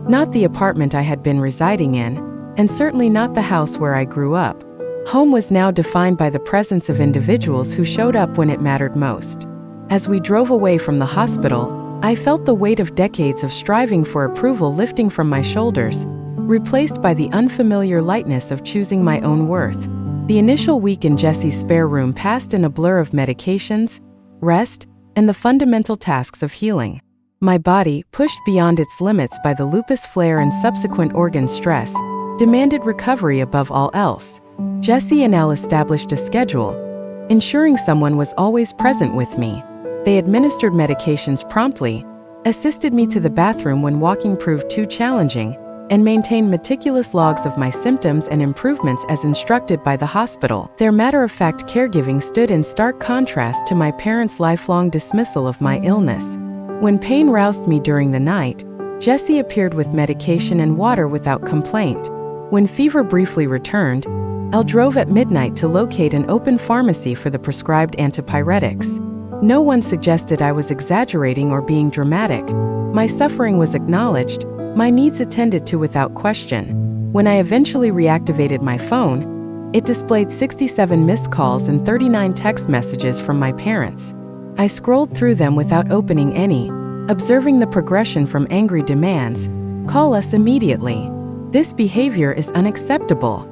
Not the apartment I had been residing in, and certainly not the house where I grew up. Home was now defined by the presence of individuals who showed up when it mattered most. As we drove away from the hospital, I felt the weight of decades of striving for approval lifting from my shoulders, replaced by the unfamiliar lightness of choosing my own worth. The initial week in Jesse's spare room passed in a blur of medications, rest, and the fundamental tasks of healing. My body, pushed beyond its limits by the lupus flare and subsequent organ stress, demanded recovery above all else. Jesse and Al established a schedule, ensuring someone was always present with me. They administered medications promptly, assisted me to the bathroom when walking proved too challenging, and maintained meticulous logs of my symptoms and improvements as instructed by the hospital. Their matter-of-fact caregiving stood in stark contrast to my parents' lifelong dismissal of my illness. When pain roused me during the night, Jesse appeared with medication and water without complaint. When fever briefly returned, Al drove at midnight to locate an open pharmacy for the prescribed antipyretics. No one suggested I was exaggerating or being dramatic. My suffering was acknowledged, my needs attended to without question. When I eventually reactivated my phone, it displayed 67 missed calls and 39 text messages from my parents. I scrolled through them without opening any, observing the progression from angry demands, "Call us immediately. This behavior is unacceptable,"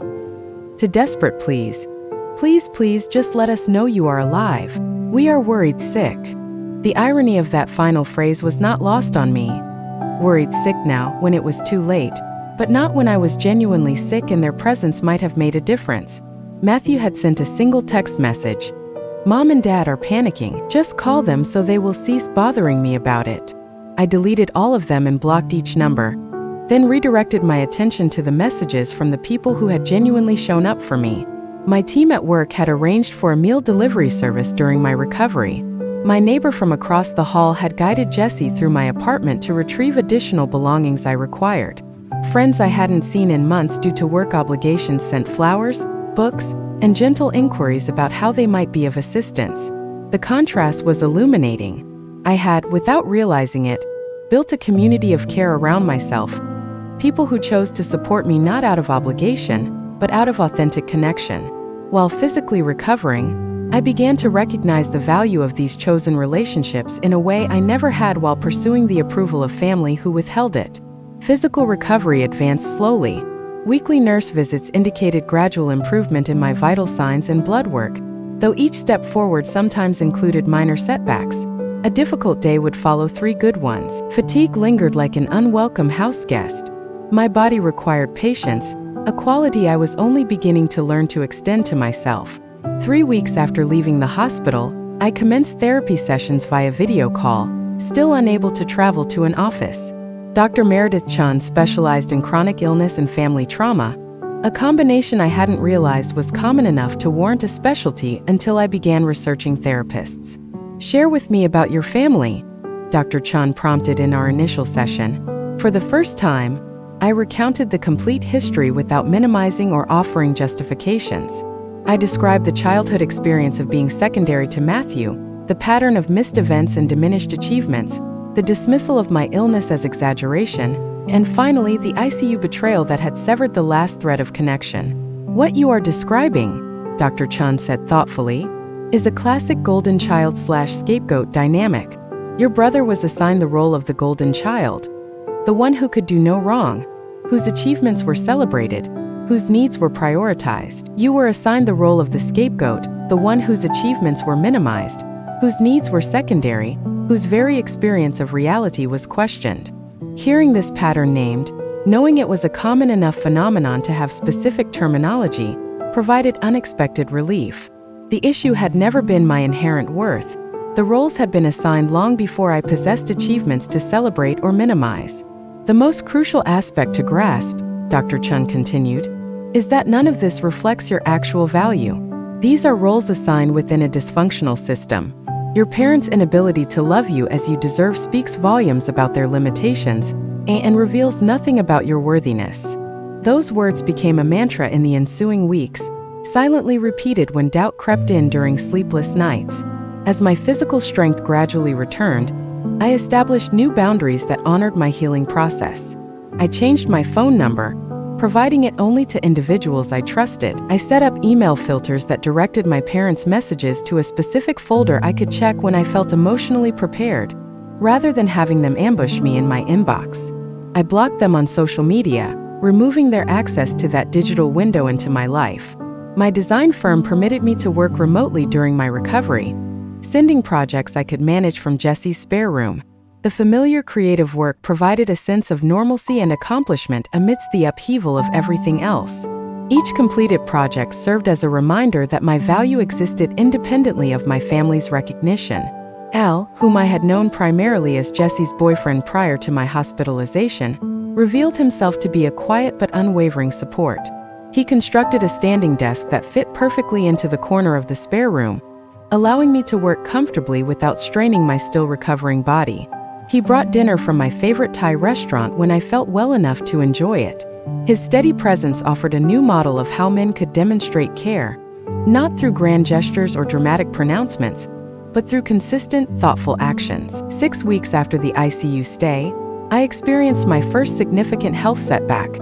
to desperate pleas. Please just let us know you are alive. We are worried sick." The irony of that final phrase was not lost on me. Worried sick now, when it was too late, but not when I was genuinely sick and their presence might have made a difference. Matthew had sent a single text message. "Mom and Dad are panicking. Just call them so they will cease bothering me about it." I deleted all of them and blocked each number, then redirected my attention to the messages from the people who had genuinely shown up for me. My team at work had arranged for a meal delivery service during my recovery. My neighbor from across the hall had guided Jesse through my apartment to retrieve additional belongings I required. Friends I hadn't seen in months due to work obligations sent flowers, books, and gentle inquiries about how they might be of assistance. The contrast was illuminating. I had, without realizing it, built a community of care around myself, people who chose to support me not out of obligation, but out of authentic connection. While physically recovering, I began to recognize the value of these chosen relationships in a way I never had while pursuing the approval of family who withheld it. Physical recovery advanced slowly. Weekly nurse visits indicated gradual improvement in my vital signs and blood work, though each step forward sometimes included minor setbacks. A difficult day would follow 3 good ones. Fatigue lingered like an unwelcome house guest. My body required patience, a quality I was only beginning to learn to extend to myself. 3 weeks after leaving the hospital, I commenced therapy sessions via video call, still unable to travel to an office. Dr. Meredith Chun specialized in chronic illness and family trauma, a combination I hadn't realized was common enough to warrant a specialty until I began researching therapists. "Share with me about your family," Dr. Chun prompted in our initial session. For the first time, I recounted the complete history without minimizing or offering justifications. I described the childhood experience of being secondary to Matthew, the pattern of missed events and diminished achievements, the dismissal of my illness as exaggeration, and finally the ICU betrayal that had severed the last thread of connection. "What you are describing," Dr. Chun said thoughtfully, "is a classic golden child/scapegoat dynamic. Your brother was assigned the role of the golden child, the one who could do no wrong, whose achievements were celebrated, whose needs were prioritized. You were assigned the role of the scapegoat, the one whose achievements were minimized, whose needs were secondary, whose very experience of reality was questioned." Hearing this pattern named, knowing it was a common enough phenomenon to have specific terminology, provided unexpected relief. The issue had never been my inherent worth. The roles had been assigned long before I possessed achievements to celebrate or minimize. "The most crucial aspect to grasp," Dr. Chun continued, "is that none of this reflects your actual value. These are roles assigned within a dysfunctional system. Your parents' inability to love you as you deserve speaks volumes about their limitations and reveals nothing about your worthiness." Those words became a mantra in the ensuing weeks, silently repeated when doubt crept in during sleepless nights. As my physical strength gradually returned, I established new boundaries that honored my healing process. I changed my phone number, providing it only to individuals I trusted. I set up email filters that directed my parents' messages to a specific folder I could check when I felt emotionally prepared, rather than having them ambush me in my inbox. I blocked them on social media, removing their access to that digital window into my life. My design firm permitted me to work remotely during my recovery, sending projects I could manage from Jesse's spare room. The familiar creative work provided a sense of normalcy and accomplishment amidst the upheaval of everything else. Each completed project served as a reminder that my value existed independently of my family's recognition. Al, whom I had known primarily as Jesse's boyfriend prior to my hospitalization, revealed himself to be a quiet but unwavering support. He constructed a standing desk that fit perfectly into the corner of the spare room, allowing me to work comfortably without straining my still recovering body. He brought dinner from my favorite Thai restaurant when I felt well enough to enjoy it. His steady presence offered a new model of how men could demonstrate care, not through grand gestures or dramatic pronouncements, but through consistent, thoughtful actions. 6 weeks after the ICU stay, I experienced my first significant health setback,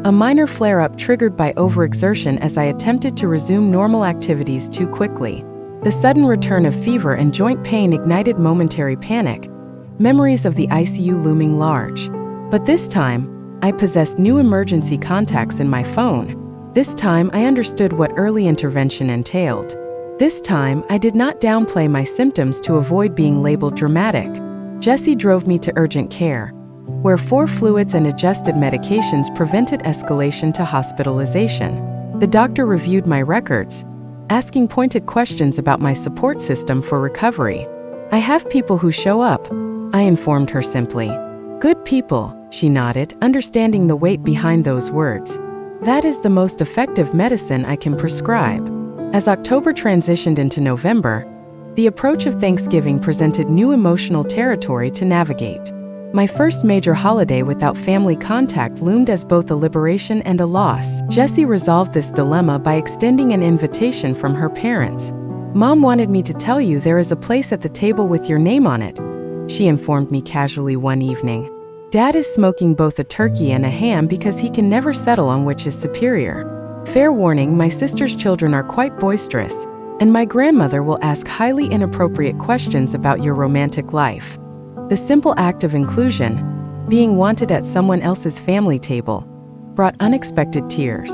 a minor flare-up triggered by overexertion as I attempted to resume normal activities too quickly. The sudden return of fever and joint pain ignited momentary panic, memories of the ICU looming large. But this time, I possessed new emergency contacts in my phone. This time, I understood what early intervention entailed. This time, I did not downplay my symptoms to avoid being labeled dramatic. Jesse drove me to urgent care, where 4 fluids and adjusted medications prevented escalation to hospitalization. The doctor reviewed my records, asking pointed questions about my support system for recovery. "I have people who show up," I informed her simply. "Good people," she nodded, understanding the weight behind those words. "That is the most effective medicine I can prescribe." As October transitioned into November, the approach of Thanksgiving presented new emotional territory to navigate. My first major holiday without family contact loomed as both a liberation and a loss. Jessie resolved this dilemma by extending an invitation from her parents. "Mom wanted me to tell you there is a place at the table with your name on it," she informed me casually one evening. "Dad is smoking both a turkey and a ham because he can never settle on which is superior. Fair warning, my sister's children are quite boisterous, and my grandmother will ask highly inappropriate questions about your romantic life." The simple act of inclusion, being wanted at someone else's family table, brought unexpected tears.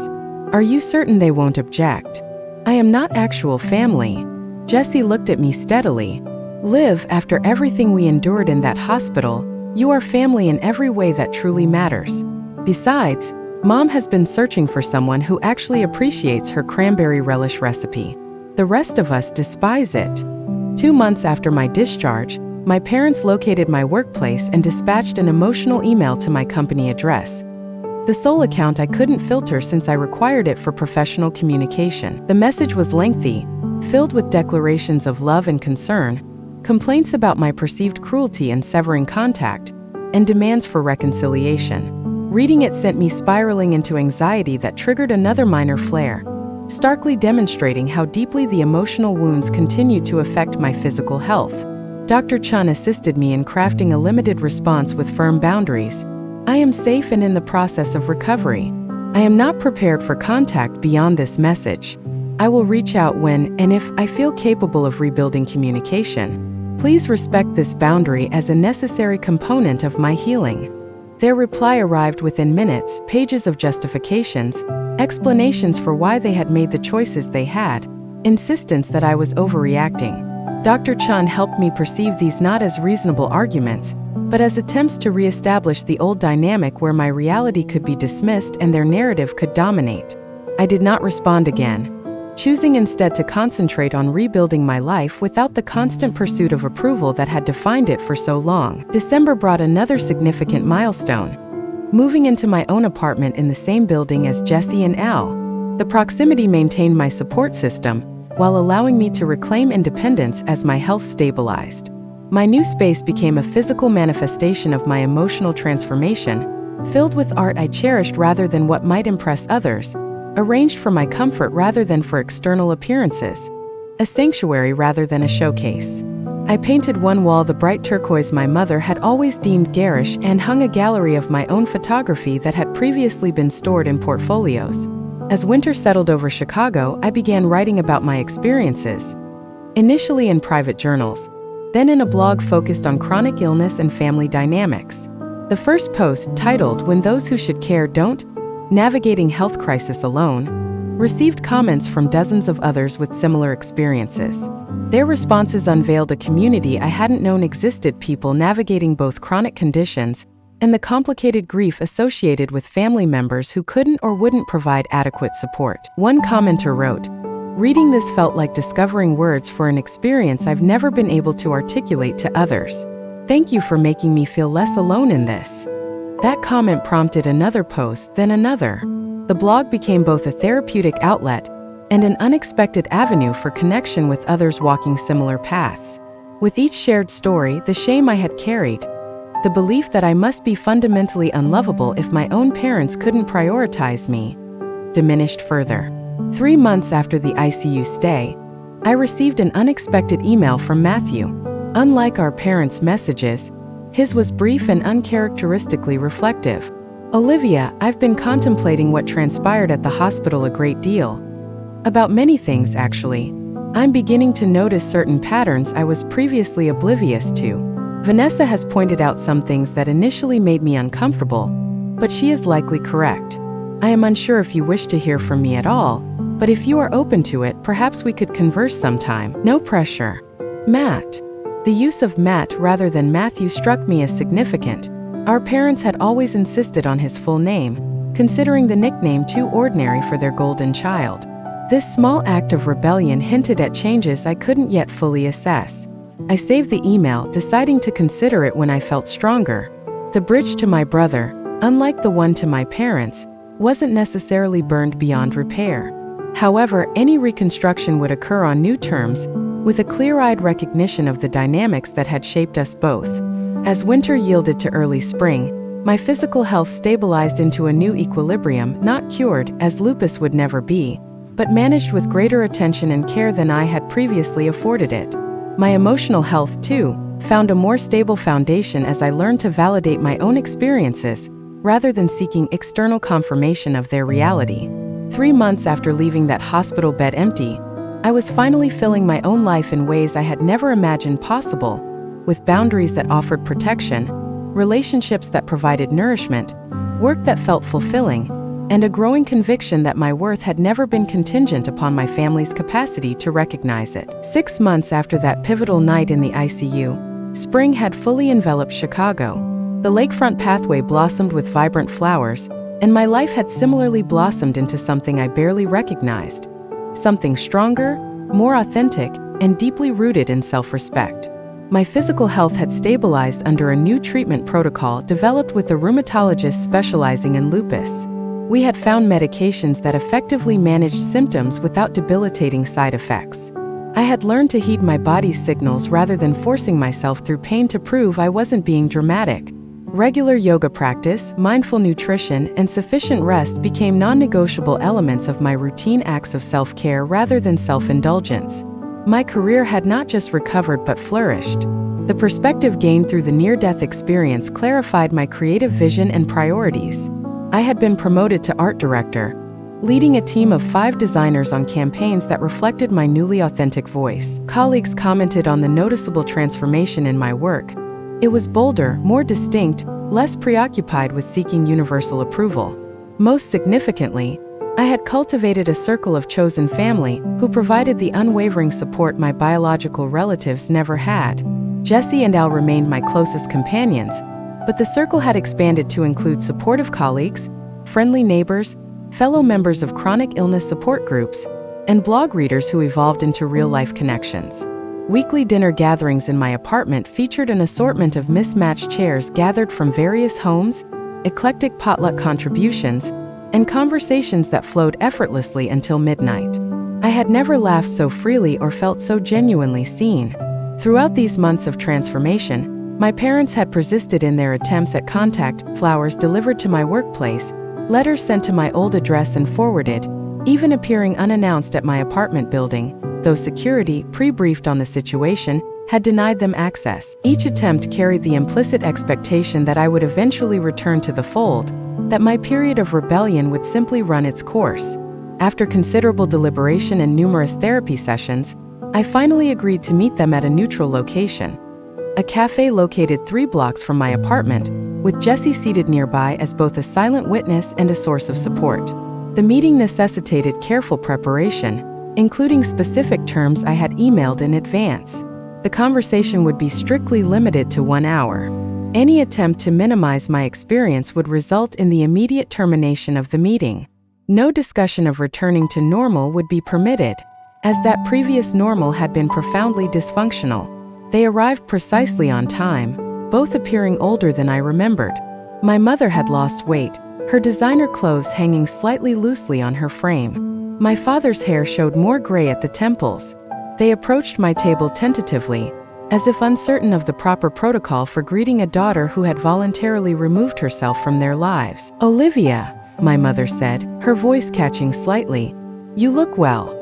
"Are you certain they won't object?" "I am not actual family." Jessie looked at me steadily. "Liv, after everything we endured in that hospital, you are family in every way that truly matters. Besides, Mom has been searching for someone who actually appreciates her cranberry relish recipe. The rest of us despise it." 2 months after my discharge, my parents located my workplace and dispatched an emotional email to my company address, the sole account I couldn't filter since I required it for professional communication. The message was lengthy, filled with declarations of love and concern, complaints about my perceived cruelty in severing contact, and demands for reconciliation. Reading it sent me spiraling into anxiety that triggered another minor flare, starkly demonstrating how deeply the emotional wounds continued to affect my physical health. Dr. Chun assisted me in crafting a limited response with firm boundaries. "I am safe and in the process of recovery. I am not prepared for contact beyond this message. I will reach out when and if I feel capable of rebuilding communication. Please respect this boundary as a necessary component of my healing." Their reply arrived within minutes, pages of justifications, explanations for why they had made the choices they had, insistence that I was overreacting. Dr. Chun helped me perceive these not as reasonable arguments, but as attempts to reestablish the old dynamic where my reality could be dismissed and their narrative could dominate. I did not respond again, choosing instead to concentrate on rebuilding my life without the constant pursuit of approval that had defined it for so long. December brought another significant milestone, moving into my own apartment in the same building as Jessie and Al. The proximity maintained my support system, while allowing me to reclaim independence as my health stabilized. My new space became a physical manifestation of my emotional transformation, filled with art I cherished rather than what might impress others, arranged for my comfort rather than for external appearances, a sanctuary rather than a showcase. I painted one wall the bright turquoise my mother had always deemed garish and hung a gallery of my own photography that had previously been stored in portfolios. As winter settled over Chicago, I began writing about my experiences, initially in private journals, then in a blog focused on chronic illness and family dynamics. The first post, titled "When Those Who Should Care Don't: Navigating Health Crisis Alone," received comments from dozens of others with similar experiences. Their responses unveiled a community I hadn't known existed, people navigating both chronic conditions and the complicated grief associated with family members who couldn't or wouldn't provide adequate support. One commenter wrote, "Reading this felt like discovering words for an experience I've never been able to articulate to others. Thank you for making me feel less alone in this." That comment prompted another post, then another. The blog became both a therapeutic outlet and an unexpected avenue for connection with others walking similar paths. With each shared story, the shame I had carried, the belief that I must be fundamentally unlovable if my own parents couldn't prioritize me, diminished further. 3 months after the ICU stay, I received an unexpected email from Matthew. Unlike our parents' messages, his was brief and uncharacteristically reflective. "Olivia, I've been contemplating what transpired at the hospital a great deal. About many things, actually. I'm beginning to notice certain patterns I was previously oblivious to. Vanessa has pointed out some things that initially made me uncomfortable, but she is likely correct. I am unsure if you wish to hear from me at all, but if you are open to it, perhaps we could converse sometime. No pressure. Matt." The use of Matt rather than Matthew struck me as significant. Our parents had always insisted on his full name, considering the nickname too ordinary for their golden child. This small act of rebellion hinted at changes I couldn't yet fully assess. I saved the email, deciding to consider it when I felt stronger. The bridge to my brother, unlike the one to my parents, wasn't necessarily burned beyond repair. However, any reconstruction would occur on new terms, with a clear-eyed recognition of the dynamics that had shaped us both. As winter yielded to early spring, my physical health stabilized into a new equilibrium, not cured, as lupus would never be, but managed with greater attention and care than I had previously afforded it. My emotional health, too, found a more stable foundation as I learned to validate my own experiences, rather than seeking external confirmation of their reality. 3 months after leaving that hospital bed empty, I was finally filling my own life in ways I had never imagined possible, with boundaries that offered protection, relationships that provided nourishment, work that felt fulfilling, and a growing conviction that my worth had never been contingent upon my family's capacity to recognize it. 6 months after that pivotal night in the ICU, spring had fully enveloped Chicago. The lakefront pathway blossomed with vibrant flowers, and my life had similarly blossomed into something I barely recognized. Something stronger, more authentic, and deeply rooted in self-respect. My physical health had stabilized under a new treatment protocol developed with a rheumatologist specializing in lupus. We had found medications that effectively managed symptoms without debilitating side effects. I had learned to heed my body's signals rather than forcing myself through pain to prove I wasn't being dramatic. Regular yoga practice, mindful nutrition, and sufficient rest became non-negotiable elements of my routine acts of self-care rather than self-indulgence. My career had not just recovered but flourished. The perspective gained through the near-death experience clarified my creative vision and priorities. I had been promoted to art director, leading a team of 5 designers on campaigns that reflected my newly authentic voice. Colleagues commented on the noticeable transformation in my work. It was bolder, more distinct, less preoccupied with seeking universal approval. Most significantly, I had cultivated a circle of chosen family who provided the unwavering support my biological relatives never had. Jesse and Al remained my closest companions, but the circle had expanded to include supportive colleagues, friendly neighbors, fellow members of chronic illness support groups, and blog readers who evolved into real-life connections. Weekly dinner gatherings in my apartment featured an assortment of mismatched chairs gathered from various homes, eclectic potluck contributions, and conversations that flowed effortlessly until midnight. I had never laughed so freely or felt so genuinely seen. Throughout these months of transformation, my parents had persisted in their attempts at contact, flowers delivered to my workplace, letters sent to my old address and forwarded, even appearing unannounced at my apartment building, though security, pre-briefed on the situation, had denied them access. Each attempt carried the implicit expectation that I would eventually return to the fold, that my period of rebellion would simply run its course. After considerable deliberation and numerous therapy sessions, I finally agreed to meet them at a neutral location. A cafe located 3 blocks from my apartment, with Jesse seated nearby as both a silent witness and a source of support. The meeting necessitated careful preparation, including specific terms I had emailed in advance. The conversation would be strictly limited to 1 hour. Any attempt to minimize my experience would result in the immediate termination of the meeting. No discussion of returning to normal would be permitted, as that previous normal had been profoundly dysfunctional. They arrived precisely on time, both appearing older than I remembered. My mother had lost weight, her designer clothes hanging slightly loosely on her frame. My father's hair showed more gray at the temples. They approached my table tentatively, as if uncertain of the proper protocol for greeting a daughter who had voluntarily removed herself from their lives. "Olivia," my mother said, her voice catching slightly. "You look well."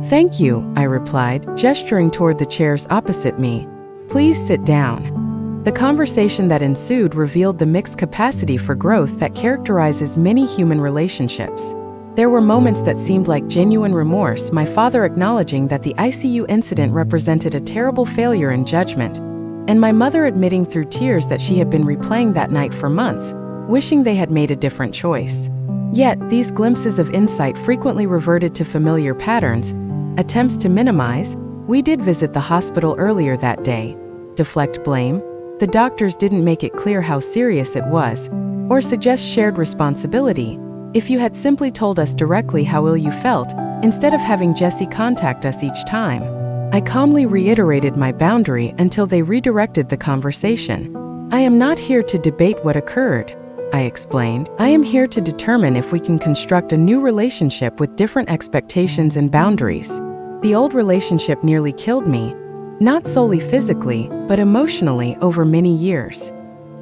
"Thank you," I replied, gesturing toward the chairs opposite me. "Please sit down." The conversation that ensued revealed the mixed capacity for growth that characterizes many human relationships. There were moments that seemed like genuine remorse, my father acknowledging that the ICU incident represented a terrible failure in judgment, and my mother admitting through tears that she had been replaying that night for months, wishing they had made a different choice. Yet, these glimpses of insight frequently reverted to familiar patterns, attempts to minimize. "We did visit the hospital earlier that day." Deflect blame. The doctors didn't make it clear how serious it was, or suggest shared responsibility. "If you had simply told us directly how ill you felt, instead of having Jesse contact us each time." I calmly reiterated my boundary until they redirected the conversation. "I am not here to debate what occurred," I explained. "I am here to determine if we can construct a new relationship with different expectations and boundaries. The old relationship nearly killed me, not solely physically, but emotionally over many years."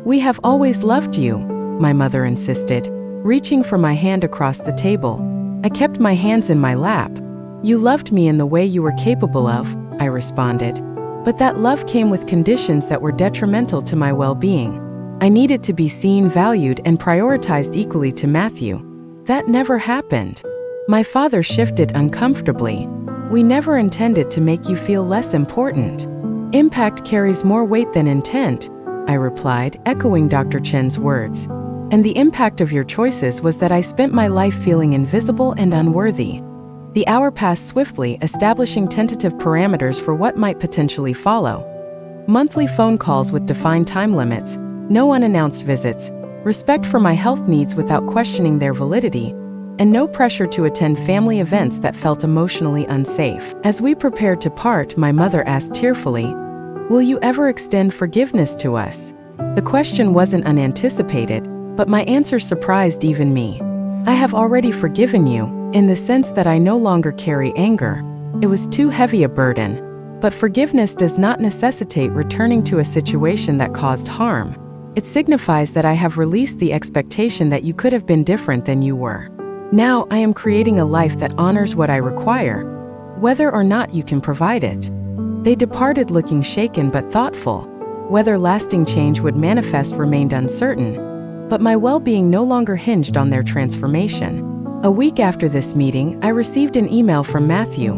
"We have always loved you," my mother insisted, reaching for my hand across the table. I kept my hands in my lap. "You loved me in the way you were capable of," I responded. "But that love came with conditions that were detrimental to my well-being. I needed to be seen, valued, and prioritized equally to Matthew. That never happened." My father shifted uncomfortably. "We never intended to make you feel less important. Impact carries more weight than intent," I replied, echoing Dr. Chen's words. "And the impact of your choices was that I spent my life feeling invisible and unworthy." The hour passed swiftly, establishing tentative parameters for what might potentially follow. Monthly phone calls with defined time limits, no unannounced visits, respect for my health needs without questioning their validity, and no pressure to attend family events that felt emotionally unsafe. As we prepared to part, my mother asked tearfully, "Will you ever extend forgiveness to us?" The question wasn't unanticipated, but my answer surprised even me. "I have already forgiven you, in the sense that I no longer carry anger. It was too heavy a burden. But forgiveness does not necessitate returning to a situation that caused harm. It signifies that I have released the expectation that you could have been different than you were. Now I am creating a life that honors what I require, whether or not you can provide it." They departed looking shaken but thoughtful. Whether lasting change would manifest remained uncertain, but my well-being no longer hinged on their transformation. A week after this meeting, I received an email from Matthew.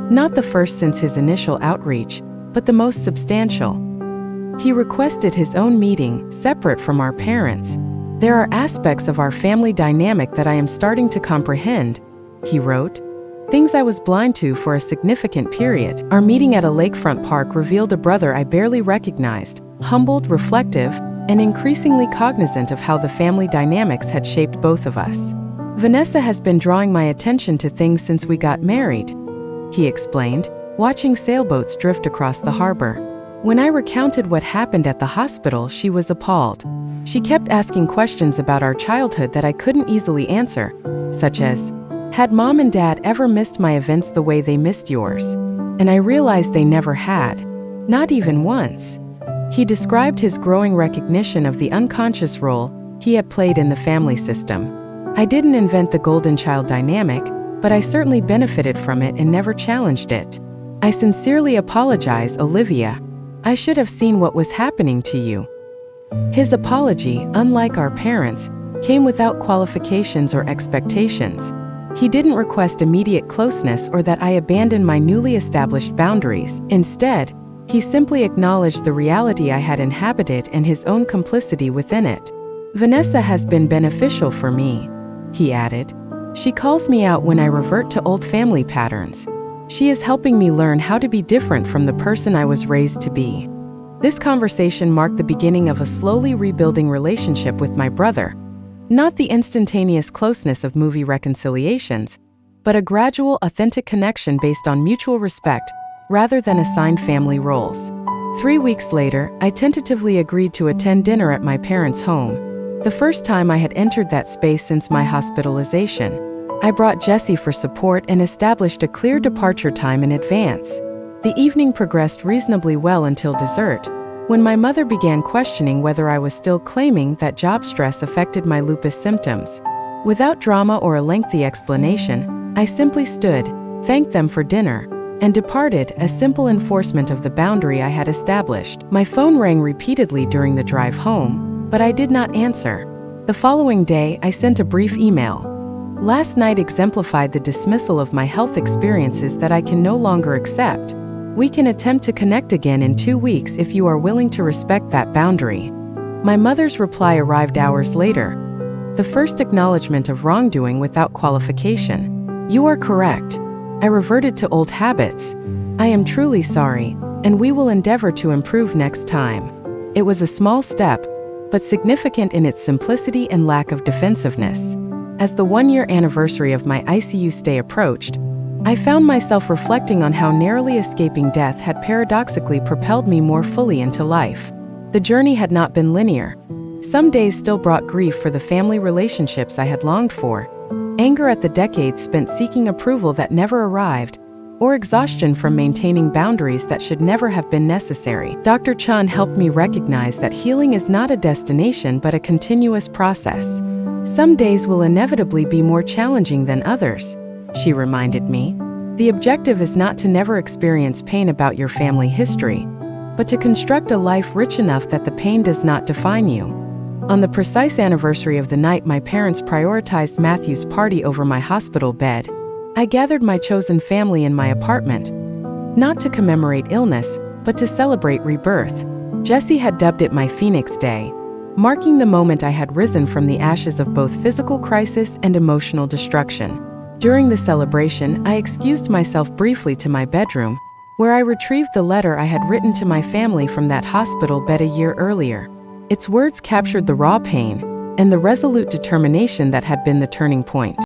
Not the first since his initial outreach, but the most substantial. He requested his own meeting, separate from our parents. "There are aspects of our family dynamic that I am starting to comprehend," he wrote. "Things I was blind to for a significant period." Our meeting at a lakefront park revealed a brother I barely recognized, humbled, reflective, and increasingly cognizant of how the family dynamics had shaped both of us. "Vanessa has been drawing my attention to things since we got married," he explained, watching sailboats drift across the harbor. When I recounted what happened at the hospital, she was appalled. She kept asking questions about our childhood that I couldn't easily answer, such as, "Had Mom and Dad ever missed my events the way they missed yours?" And I realized they never had. Not even once. He described his growing recognition of the unconscious role he had played in the family system. "I didn't invent the golden child dynamic, but I certainly benefited from it and never challenged it. I sincerely apologize, Olivia," I should have seen what was happening to you." His apology, unlike our parents, came without qualifications or expectations. He didn't request immediate closeness or that I abandon my newly established boundaries. Instead, he simply acknowledged the reality I had inhabited and his own complicity within it. "Vanessa has been beneficial for me," he added. "She calls me out when I revert to old family patterns. She is helping me learn how to be different from the person I was raised to be." This conversation marked the beginning of a slowly rebuilding relationship with my brother. Not the instantaneous closeness of movie reconciliations, but a gradual, authentic connection based on mutual respect rather than assigned family roles. 3 weeks later, I tentatively agreed to attend dinner at my parents' home, the first time I had entered that space since my hospitalization. I brought Jesse for support and established a clear departure time in advance. The evening progressed reasonably well until dessert, when my mother began questioning whether I was still claiming that job stress affected my lupus symptoms. Without drama or a lengthy explanation, I simply stood, thanked them for dinner, and departed, a simple enforcement of the boundary I had established. My phone rang repeatedly during the drive home, but I did not answer. The following day, I sent a brief email. "Last night exemplified the dismissal of my health experiences that I can no longer accept. We can attempt to connect again in 2 weeks if you are willing to respect that boundary." My mother's reply arrived hours later. The first acknowledgement of wrongdoing without qualification. "You are correct. I reverted to old habits. I am truly sorry, and we will endeavor to improve next time." It was a small step, but significant in its simplicity and lack of defensiveness. As the 1-year anniversary of my ICU stay approached, I found myself reflecting on how narrowly escaping death had paradoxically propelled me more fully into life. The journey had not been linear. Some days still brought grief for the family relationships I had longed for, anger at the decades spent seeking approval that never arrived, or exhaustion from maintaining boundaries that should never have been necessary. Dr. Chun helped me recognize that healing is not a destination but a continuous process. "Some days will inevitably be more challenging than others," she reminded me. "The objective is not to never experience pain about your family history, but to construct a life rich enough that the pain does not define you." On the precise anniversary of the night my parents prioritized Matthew's party over my hospital bed, I gathered my chosen family in my apartment, not to commemorate illness, but to celebrate rebirth. Jesse had dubbed it my Phoenix Day, marking the moment I had risen from the ashes of both physical crisis and emotional destruction. During the celebration, I excused myself briefly to my bedroom, where I retrieved the letter I had written to my family from that hospital bed a year earlier. Its words captured the raw pain and the resolute determination that had been the turning point.